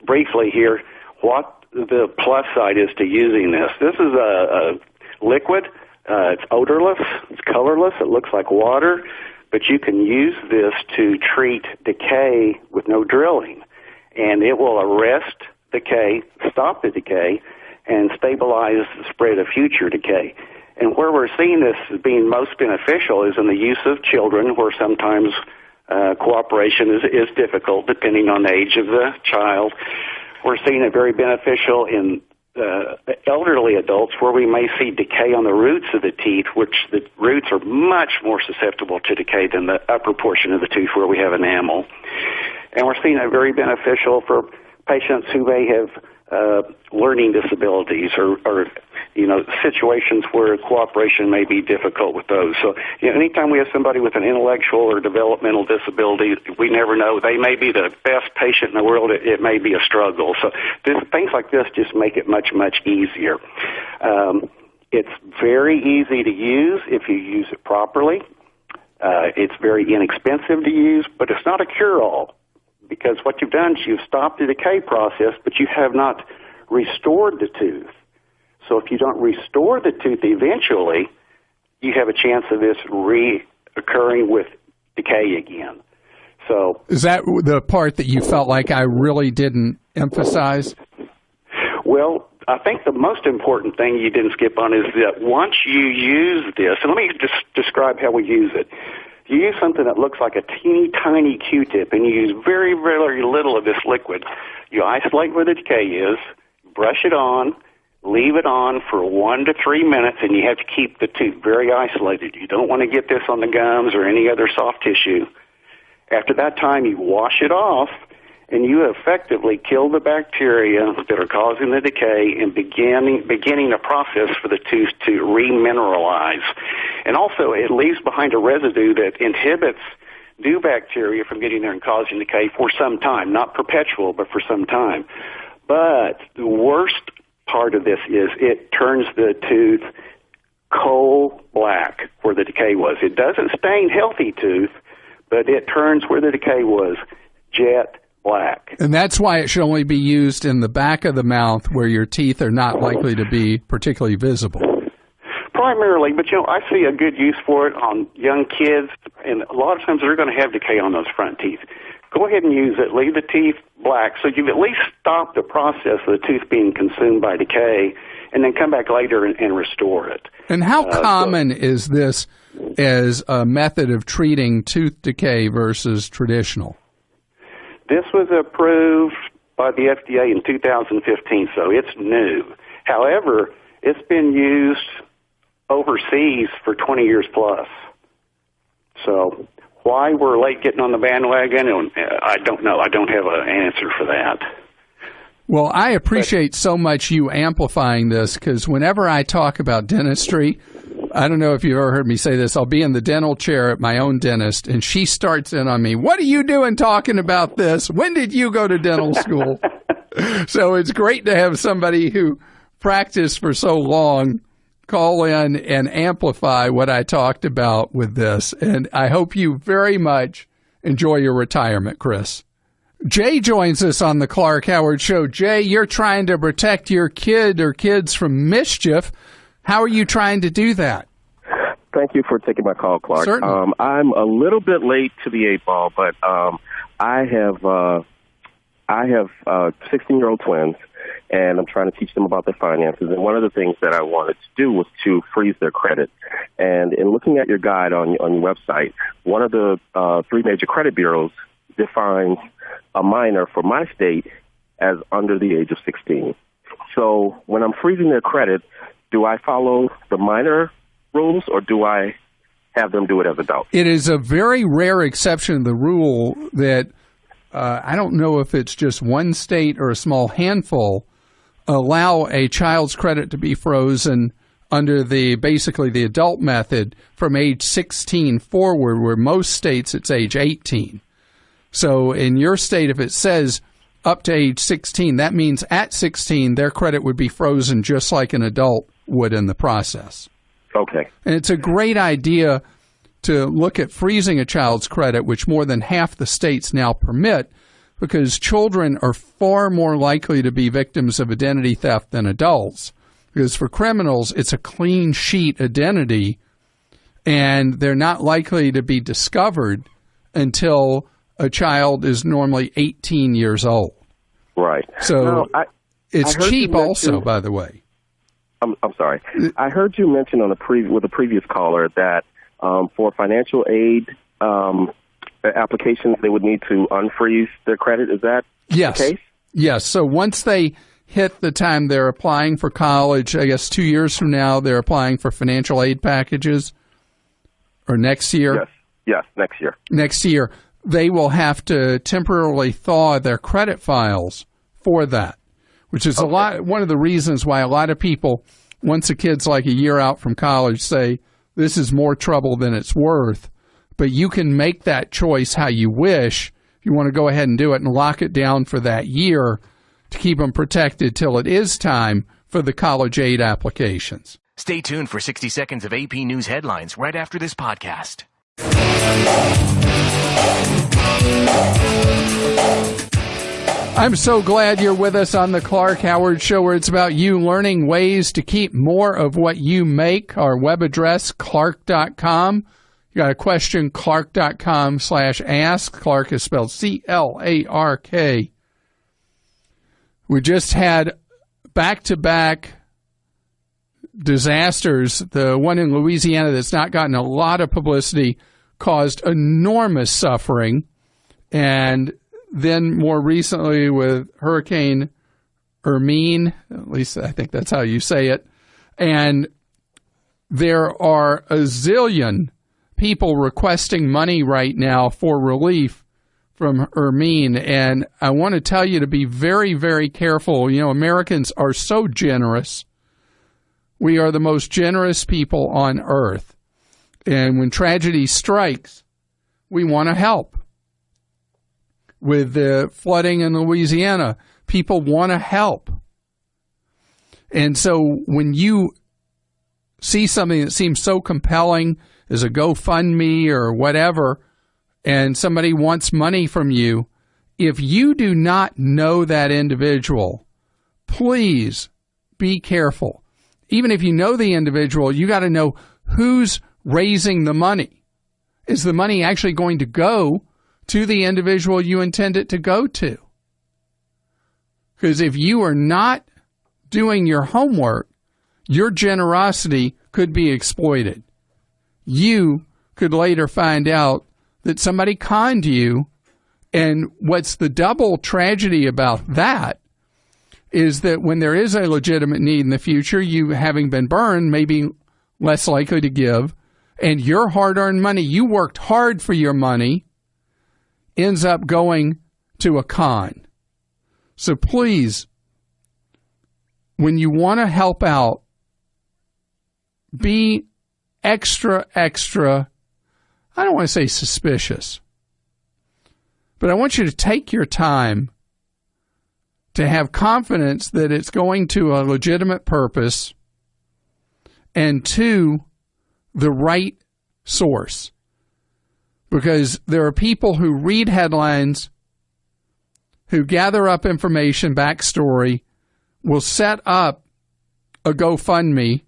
briefly here what the plus side is to using this. This is a liquid. It's odorless. It's colorless. It looks like water. But you can use this to treat decay with no drilling. And it will arrest decay, stop the decay, and stabilize the spread of future decay. And where we're seeing this as being most beneficial is in the use of children, where sometimes cooperation is difficult depending on the age of the child. We're seeing it very beneficial in elderly adults, where we may see decay on the roots of the teeth, which the roots are much more susceptible to decay than the upper portion of the tooth where we have enamel. And we're seeing it very beneficial for patients who may have learning disabilities or situations where cooperation may be difficult with those. So anytime we have somebody with an intellectual or developmental disability, we never know. They may be the best patient in the world. It may be a struggle. So things like this just make it much, much easier. It's very easy to use if you use it properly. It's very inexpensive to use, but it's not a cure-all, because what you've done is you've stopped the decay process, but you have not restored the tooth. So if you don't restore the tooth eventually, you have a chance of this reoccurring with decay again. So is that the part that you felt like I really didn't emphasize? Well, I think the most important thing you didn't skip on is that once you use this, and let me just describe how we use it. You use something that looks like a teeny tiny Q-tip, and you use very, very little of this liquid. You isolate where the decay is, brush it on, leave it on for 1 to 3 minutes, and you have to keep the tooth very isolated. You don't want to get this on the gums or any other soft tissue. After that time, you wash it off, and you effectively kill the bacteria that are causing the decay and beginning a process for the tooth to remineralize. And also, it leaves behind a residue that inhibits new bacteria from getting there and causing decay for some time, not perpetual, but for some time. But the worst part of this is it turns the tooth coal black where the decay was. It doesn't stain healthy tooth, but it turns where the decay was jet black. And that's why it should only be used in the back of the mouth where your teeth are not likely to be particularly visible. Primarily, but I see a good use for it on young kids, and a lot of times they're going to have decay on those front teeth. Go ahead and use it. Leave the teeth black so you've at least stopped the process of the tooth being consumed by decay, and then come back later and restore it. And how common is this as a method of treating tooth decay versus traditional? This was approved by the FDA in 2015, so it's new. However, it's been used overseas for 20 years plus. So why we're late getting on the bandwagon, I don't know. I don't have an answer for that. Well, I appreciate so much you amplifying this, because whenever I talk about dentistry, I don't know if you've ever heard me say this, I'll be in the dental chair at my own dentist, and she starts in on me, "What are you doing talking about this? When did you go to dental school?" So it's great to have somebody who practiced for so long call in and amplify what I talked about with this. And I hope you very much enjoy your retirement, Chris. Jay joins us on the Clark Howard Show. Jay, you're trying to protect your kid or kids from mischief. How are you trying to do that? Thank you for taking my call, Clark. Certainly. I'm a little bit late to the 8 ball, but I have 16-year-old twins, and I'm trying to teach them about their finances. And one of the things that I wanted to do was to freeze their credit. And in looking at your guide on your website, one of the 3 major credit bureaus defines a minor for my state as under the age of 16. So when I'm freezing their credit, do I follow the minor rules, or do I have them do it as adults? It is a very rare exception to the rule that I don't know if it's just one state or a small handful allow a child's credit to be frozen under basically the adult method from age 16 forward, where most states it's age 18. So in your state, if it says up to age 16, that means at 16 their credit would be frozen just like an adult would in the process. Okay. And it's a great idea to look at freezing a child's credit, which more than half the states now permit, because children are far more likely to be victims of identity theft than adults. Because for criminals, it's a clean sheet identity, and they're not likely to be discovered until a child is normally 18 years old. Right. So it's cheap also, by the way. I'm sorry. I heard you mention with a previous caller that for financial aid applications, they would need to unfreeze their credit. Is that the case? Yes. So once they hit the time they're applying for college, I guess 2 years from now, they're applying for financial aid packages, or next year? Yes, next year. Next year, they will have to temporarily thaw their credit files for that, which is one of the reasons why a lot of people, once a kid's like a year out from college, say, this is more trouble than it's worth. But you can make that choice how you wish. If you want to go ahead and do it and lock it down for that year to keep them protected till it is time for the college aid applications. Stay tuned for 60 seconds of AP News headlines right after this podcast. I'm so glad you're with us on the Clark Howard Show, where it's about you learning ways to keep more of what you make. Our web address, clark.com. You got a question, clark.com/ask. Clark is spelled C-L-A-R-K. We just had back-to-back disasters. The one in Louisiana that's not gotten a lot of publicity caused enormous suffering. And then more recently with Hurricane Hermine, at least I think that's how you say it. And there are a zillion people requesting money right now for relief from Hermine, and I want to tell you to be very, very careful. You know, Americans are so generous. We are the most generous people on earth. And when tragedy strikes, we want to help. With the flooding in Louisiana, people want to help. And so when you see something that seems so compelling as a GoFundMe or whatever, and somebody wants money from you, if you do not know that individual, please be careful. Even if you know the individual, you got to know who's raising the money. Is the money actually going to go to the individual you intend it to go to? Because if you are not doing your homework, your generosity could be exploited. You could later find out that somebody conned you, and what's the double tragedy about that is that when there is a legitimate need in the future, you, having been burned, may be less likely to give, and your hard-earned money, you worked hard for your money, ends up going to a con. So please, when you want to help out, be extra, I don't want to say suspicious, but I want you to take your time to have confidence that it's going to a legitimate purpose and to the right source. Because there are people who read headlines, who gather up information, backstory, will set up a GoFundMe,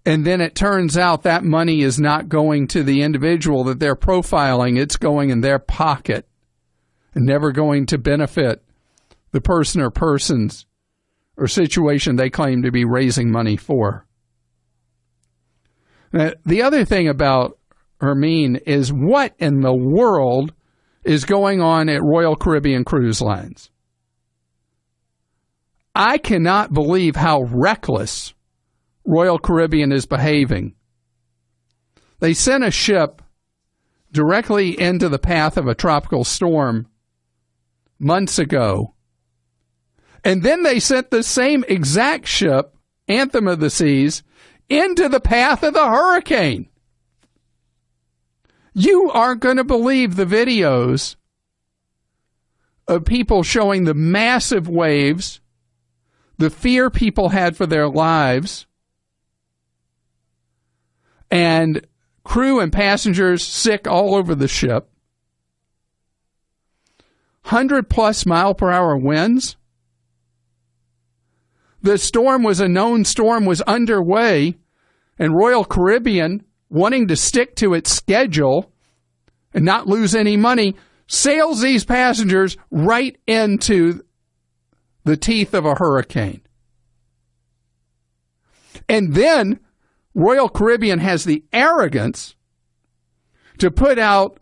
and then it turns out that money is not going to the individual that they're profiling. It's going in their pocket and never going to benefit the person or persons or situation they claim to be raising money for. Now, the other thing about Hermine is what in the world is going on at Royal Caribbean Cruise Lines? I cannot believe how reckless Royal Caribbean is behaving. They sent a ship directly into the path of a tropical storm months ago. And then they sent the same exact ship, Anthem of the Seas, into the path of the hurricane. You aren't going to believe the videos of people showing the massive waves, the fear people had for their lives, and crew and passengers sick all over the ship. 100+ mile per hour winds. The storm was a known storm, was underway, and Royal Caribbean, wanting to stick to its schedule and not lose any money, sails these passengers right into the teeth of a hurricane. And then Royal Caribbean has the arrogance to put out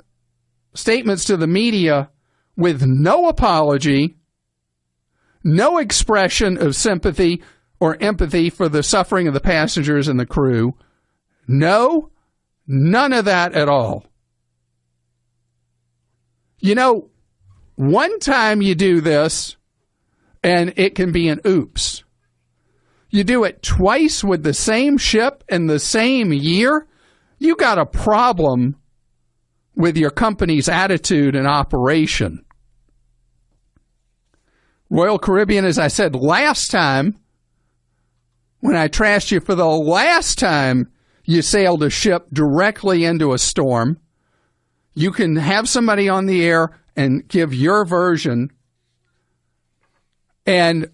statements to the media with no apology, no expression of sympathy or empathy for the suffering of the passengers and the crew. No, none of that at all. You know, one time you do this, and it can be an oops. You do it twice with the same ship in the same year, you got a problem with your company's attitude and operation. Royal Caribbean, as I said last time, when I trashed you for the last time you sailed a ship directly into a storm, you can have somebody on the air and give your version. And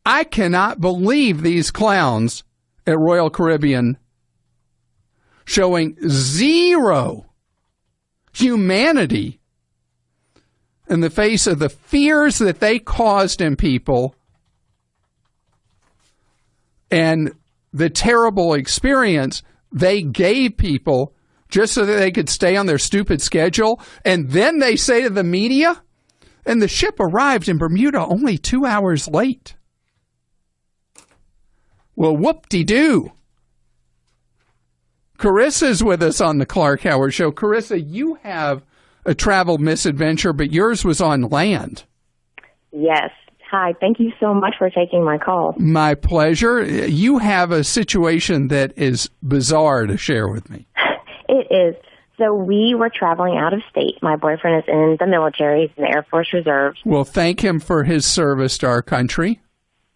I cannot believe these clowns at Royal Caribbean showing zero humanity in the face of the fears that they caused in people and the terrible experience they gave people just so that they could stay on their stupid schedule. And then they say to the media, and the ship arrived in Bermuda only 2 hours late. Well, whoop-de-doo. Carissa's with us on the Clank Howard Show. Carissa, you have a travel misadventure, but yours was on land. Yes. Hi. Thank you so much for taking my call. My pleasure. You have a situation that is bizarre to share with me. It is. So we were traveling out of state. My boyfriend is in the military, he's in the Air Force Reserve. Well, thank him for his service to our country.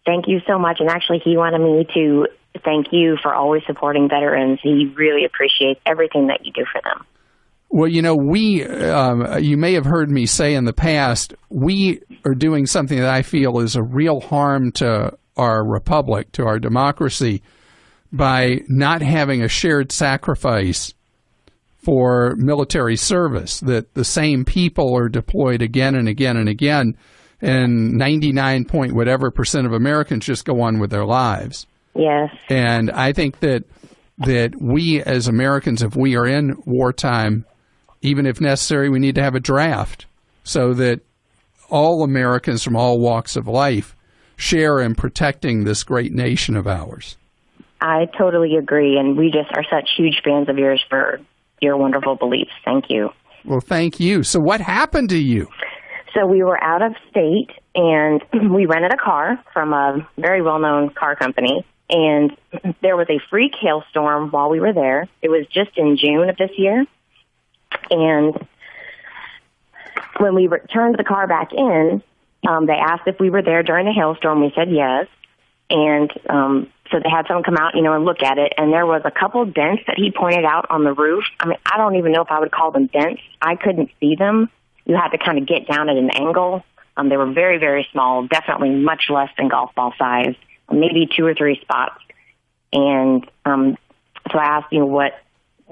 Thank you so much. And actually, he wanted me to thank you for always supporting veterans. He really appreciates everything that you do for them. Well, you know, you may have heard me say in the past, we are doing something that I feel is a real harm to our republic, to our democracy, by not having a shared sacrifice for military service, that the same people are deployed again and again and again, and 99% of Americans just go on with their lives. Yes. And I think that we as Americans, if we are in wartime, even if necessary, we need to have a draft so that all Americans from all walks of life share in protecting this great nation of ours. I totally agree, and we just are such huge fans of yours for your wonderful beliefs. Thank you. Well, thank you. So what happened to you? So we were out of state, and we rented a car from a very well-known car company, and there was a freak hailstorm while we were there. It was just in June of this year, and when we turned the car back in, they asked if we were there during the hailstorm. We said yes, and so they had someone come out, and look at it, and there was a couple dents that he pointed out on the roof. I mean, I don't even know if I would call them dents. I couldn't see them. You had to kind of get down at an angle. They were very, very small, definitely much less than golf ball size, maybe 2 or 3 spots. And so I asked, what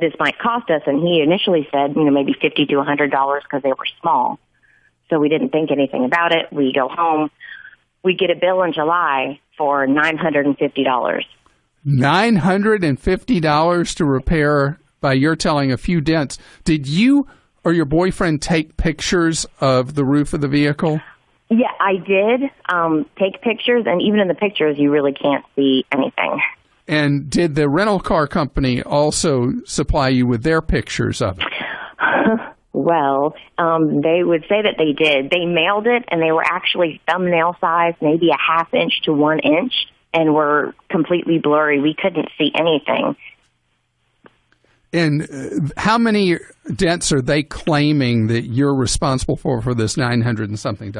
this might cost us, and he initially said, maybe $50 to $100 because they were small. So we didn't think anything about it. We go home. We get a bill in July for $950. $950 to repair, by your telling, a few dents. Did you or your boyfriend take pictures of the roof of the vehicle? Yeah, I did take pictures, and even in the pictures, you really can't see anything. And did the rental car company also supply you with their pictures of it? Well, they would say that they did. They mailed it, and they were actually thumbnail size, maybe a 1/2 inch to 1 inch, and were completely blurry. We couldn't see anything. And how many dents are they claiming that you're responsible for this $900 and something?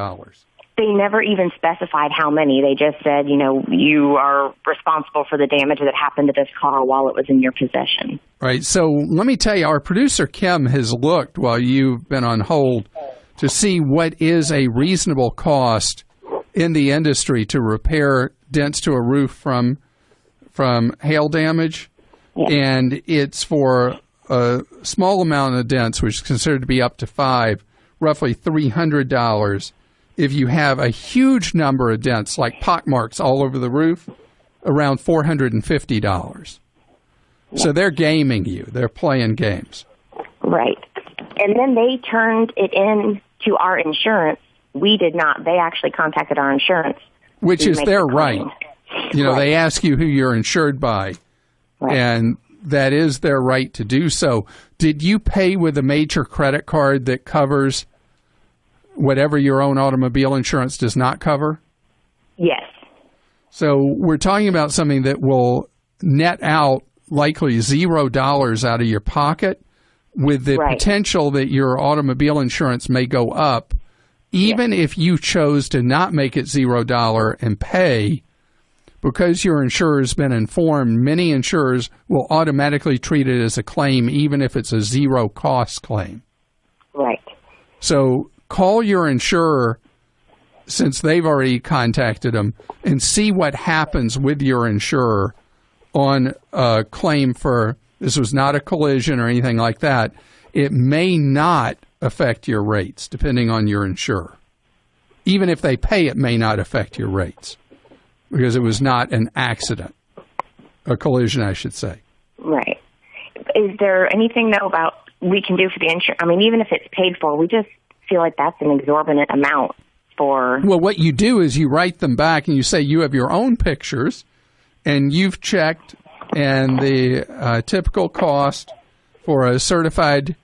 They never even specified how many. They just said, you are responsible for the damage that happened to this car while it was in your possession. Right. So let me tell you, our producer, Kim, has looked while you've been on hold to see what is a reasonable cost in the industry to repair dents to a roof from hail damage. Yeah. And it's for a small amount of dents, which is considered to be up to 5, roughly $300. If you have a huge number of dents, like pockmarks all over the roof, around $450. Yeah. So they're gaming you. They're playing games. Right. And then they turned it in to our insurance. We did not. They actually contacted our insurance. Which is their right. Right. They ask you who you're insured by. Right. And that is their right to do so. Did you pay with a major credit card that covers whatever your own automobile insurance does not cover? Yes. So we're talking about something that will net out likely $0 out of your pocket, with the potential that your automobile insurance may go up, even if you chose to not make it $0 and pay. Because your insurer has been informed, many insurers will automatically treat it as a claim, even if it's a zero-cost claim. Right. So call your insurer, since they've already contacted them, and see what happens with your insurer on a claim for, this was not a collision or anything like that. It may not affect your rates, depending on your insurer. Even if they pay, it may not affect your rates, because it was not an accident, a collision, I should say. Right. Is there anything, though, about we can do for the insurance? I mean, even if it's paid for, we just feel like that's an exorbitant amount for... Well, what you do is you write them back and you say you have your own pictures and you've checked, and the typical cost for a certified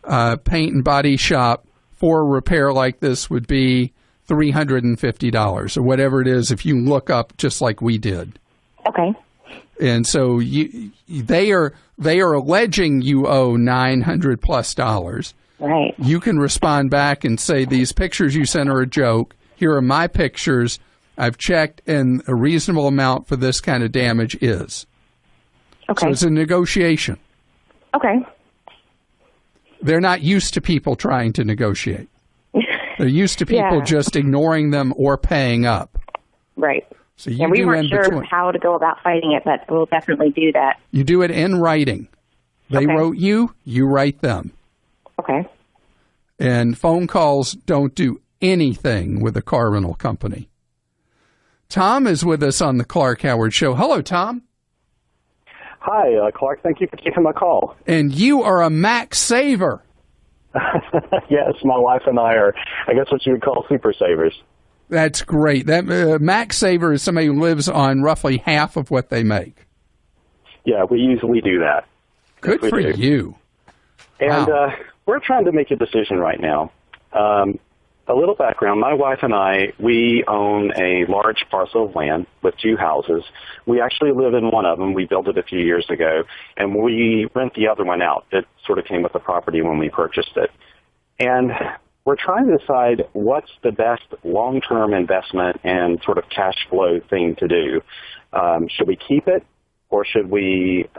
paint and body shop for a repair like this would be $350 or whatever it is if you look up just like we did. Okay. And so they are alleging you owe $900+. Right. You can respond back and say, these pictures you sent are a joke. Here are my pictures. I've checked, and a reasonable amount for this kind of damage is. Okay. So it's a negotiation. Okay. They're not used to people trying to negotiate. They're used to people just ignoring them or paying up. Right. So you and we weren't sure how to go about fighting it, but we'll definitely do that. You do it in writing. They wrote you write them. Okay. And phone calls don't do anything with a car rental company. Tom is with us on the Clark Howard Show. Hello, Tom. Hi, Clark. Thank you for taking my call. And you are a max saver. Yes, my wife and I are, I guess, what you would call super savers. That's great. That max saver is somebody who lives on roughly half of what they make. Yeah, we usually do that. Good for you. And we're trying to make a decision right now. A little background, my wife and I, we own a large parcel of land with 2 houses. We actually live in one of them. We built it a few years ago, and we rent the other one out. It sort of came with the property when we purchased it. And we're trying to decide what's the best long-term investment and sort of cash flow thing to do. Should we keep it, or should we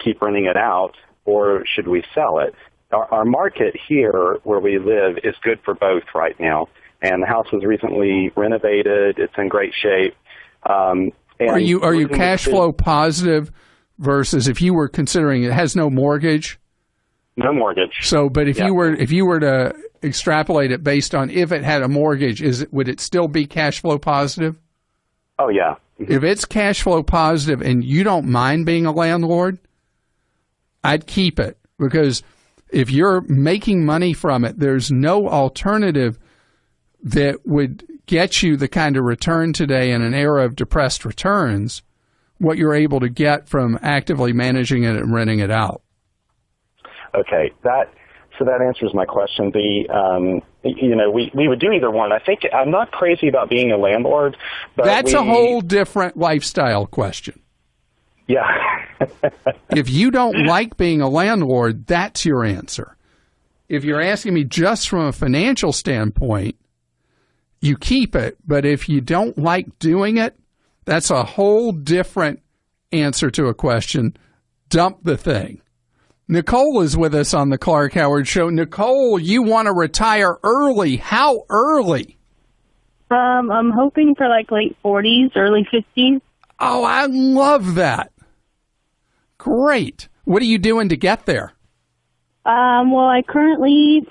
keep renting it out, or should we sell it? Our market here where we live is good for both right now, and the house was recently renovated. It's in great shape. And are you cash flow positive versus if you were considering it has no mortgage? No mortgage. So, but if you were to extrapolate it based on if it had a mortgage, would it still be cash flow positive? Oh yeah. If it's cash flow positive and you don't mind being a landlord, I'd keep it, because if you're making money from it, there's no alternative that would get you the kind of return today in an era of depressed returns, what you're able to get from actively managing it and renting it out. Okay, that answers my question. We would do either one. I think I'm not crazy about being a landlord, but that's a whole different lifestyle question. Yeah. If you don't like being a landlord, that's your answer. If you're asking me just from a financial standpoint, you keep it. But if you don't like doing it, that's a whole different answer to a question. Dump the thing. Nicole is with us on the Clark Howard Show. Nicole, you want to retire early. How early? I'm hoping for like late 40s, early 50s. Oh, I love that. Great. What are you doing to get there? Well, I currently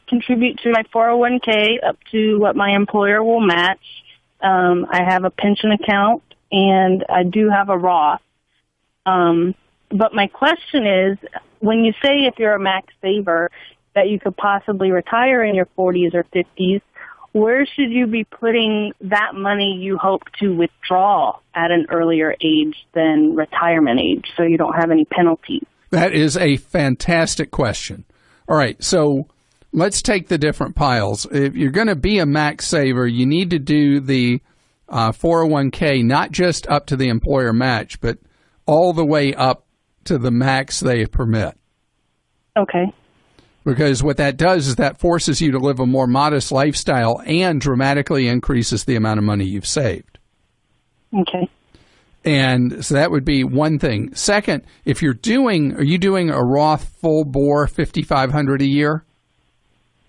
contribute to my 401k up to what my employer will match. I have a pension account, and I do have a Roth. But my question is, when you say if you're a max saver that you could possibly retire in your 40s or 50s, where should you be putting that money you hope to withdraw at an earlier age than retirement age so you don't have any penalties? That is a fantastic question. All right, so let's take the different piles. If you're going to be a max saver, you need to do the 401k, not just up to the employer match, but all the way up to the max they permit. Okay. Because what that does is that forces you to live a more modest lifestyle and dramatically increases the amount of money you've saved. Okay. And so that would be one thing. Second, are you doing a Roth full bore 5,500 a year?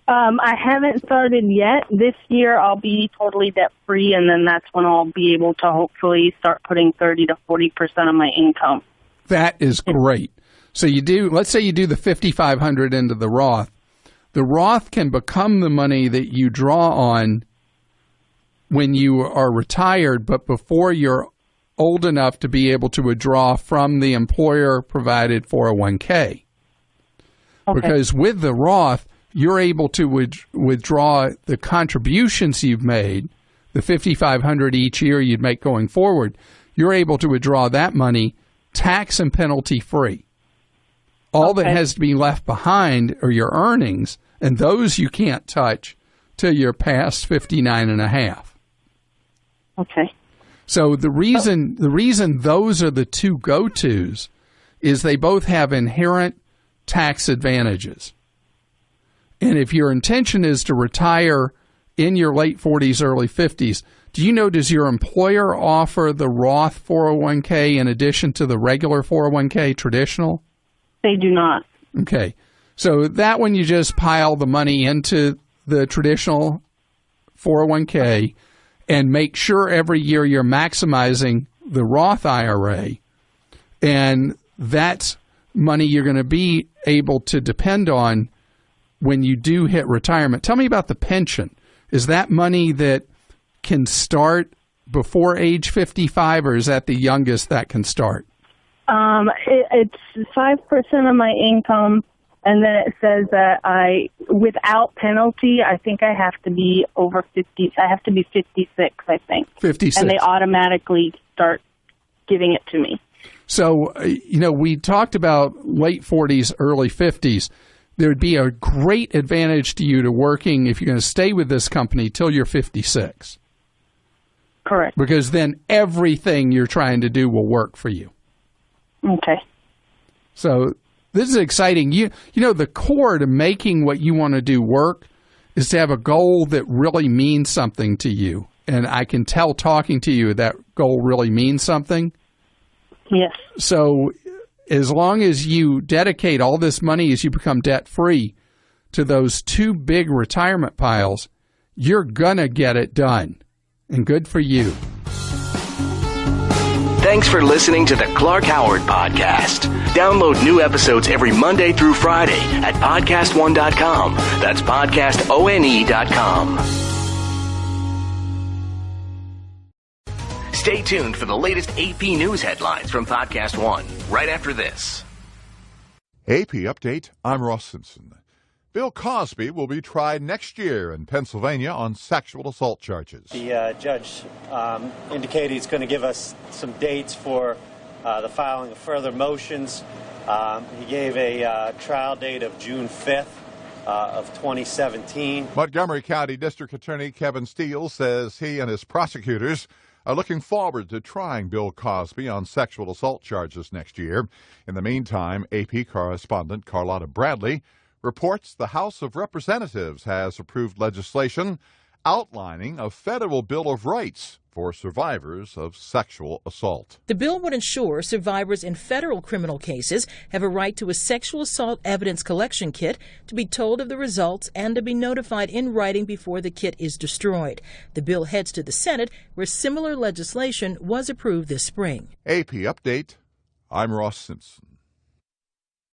I haven't started yet. This year I'll be totally debt free, and then that's when I'll be able to hopefully start putting 30 to 40% of my income. That is great. So let's say you do the 5,500 into the Roth. The Roth can become the money that you draw on when you are retired, but before you're old enough to be able to withdraw from the employer-provided 401k. Okay. Because with the Roth, you're able to withdraw the contributions you've made, the $5,500 each year you'd make going forward. You're able to withdraw that money tax and penalty free. All that has to be left behind are your earnings, and those you can't touch till you're past 59 and a half. Okay. So the reason those are the two go-tos is they both have inherent tax advantages. And if your intention is to retire in your late 40s, early 50s, does your employer offer the Roth 401k in addition to the regular 401k traditional? They do not. Okay. So that one you just pile the money into the traditional 401k and make sure every year you're maximizing the Roth IRA. And that's money you're going to be able to depend on when you do hit retirement. Tell me about the pension. Is that money that can start before age 55, or is that the youngest that can start? It's 5% of my income, and then it says that without penalty, I think I have to be over 50. I have to be 56, I think. 56. And they automatically start giving it to me. So, we talked about late 40s, early 50s. There would be a great advantage to you to working, if you're going to stay with this company, till you're 56. Correct. Because then everything you're trying to do will work for you. Okay. So this is exciting. The core to making what you want to do work is to have a goal that really means something to you. And I can tell talking to you that goal really means something. Yes. So as long as you dedicate all this money as you become debt-free to those two big retirement piles, you're going to get it done. And good for you. Thanks for listening to the Clark Howard Podcast. Download new episodes every Monday through Friday at podcastone.com. That's podcastone.com. Stay tuned for the latest AP News headlines from Podcast One right after this. AP Update, I'm Ross Simpson. Bill Cosby will be tried next year in Pennsylvania on sexual assault charges. The judge indicated he's going to give us some dates for the filing of further motions. He gave a trial date of June 5th of 2017. Montgomery County District Attorney Kevin Steele says he and his prosecutors are looking forward to trying Bill Cosby on sexual assault charges next year. In the meantime, AP correspondent Carlotta Bradley reports the House of Representatives has approved legislation outlining a federal Bill of Rights for survivors of sexual assault. The bill would ensure survivors in federal criminal cases have a right to a sexual assault evidence collection kit, to be told of the results, and to be notified in writing before the kit is destroyed. The bill heads to the Senate, where similar legislation was approved this spring. AP Update, I'm Ross Simpson.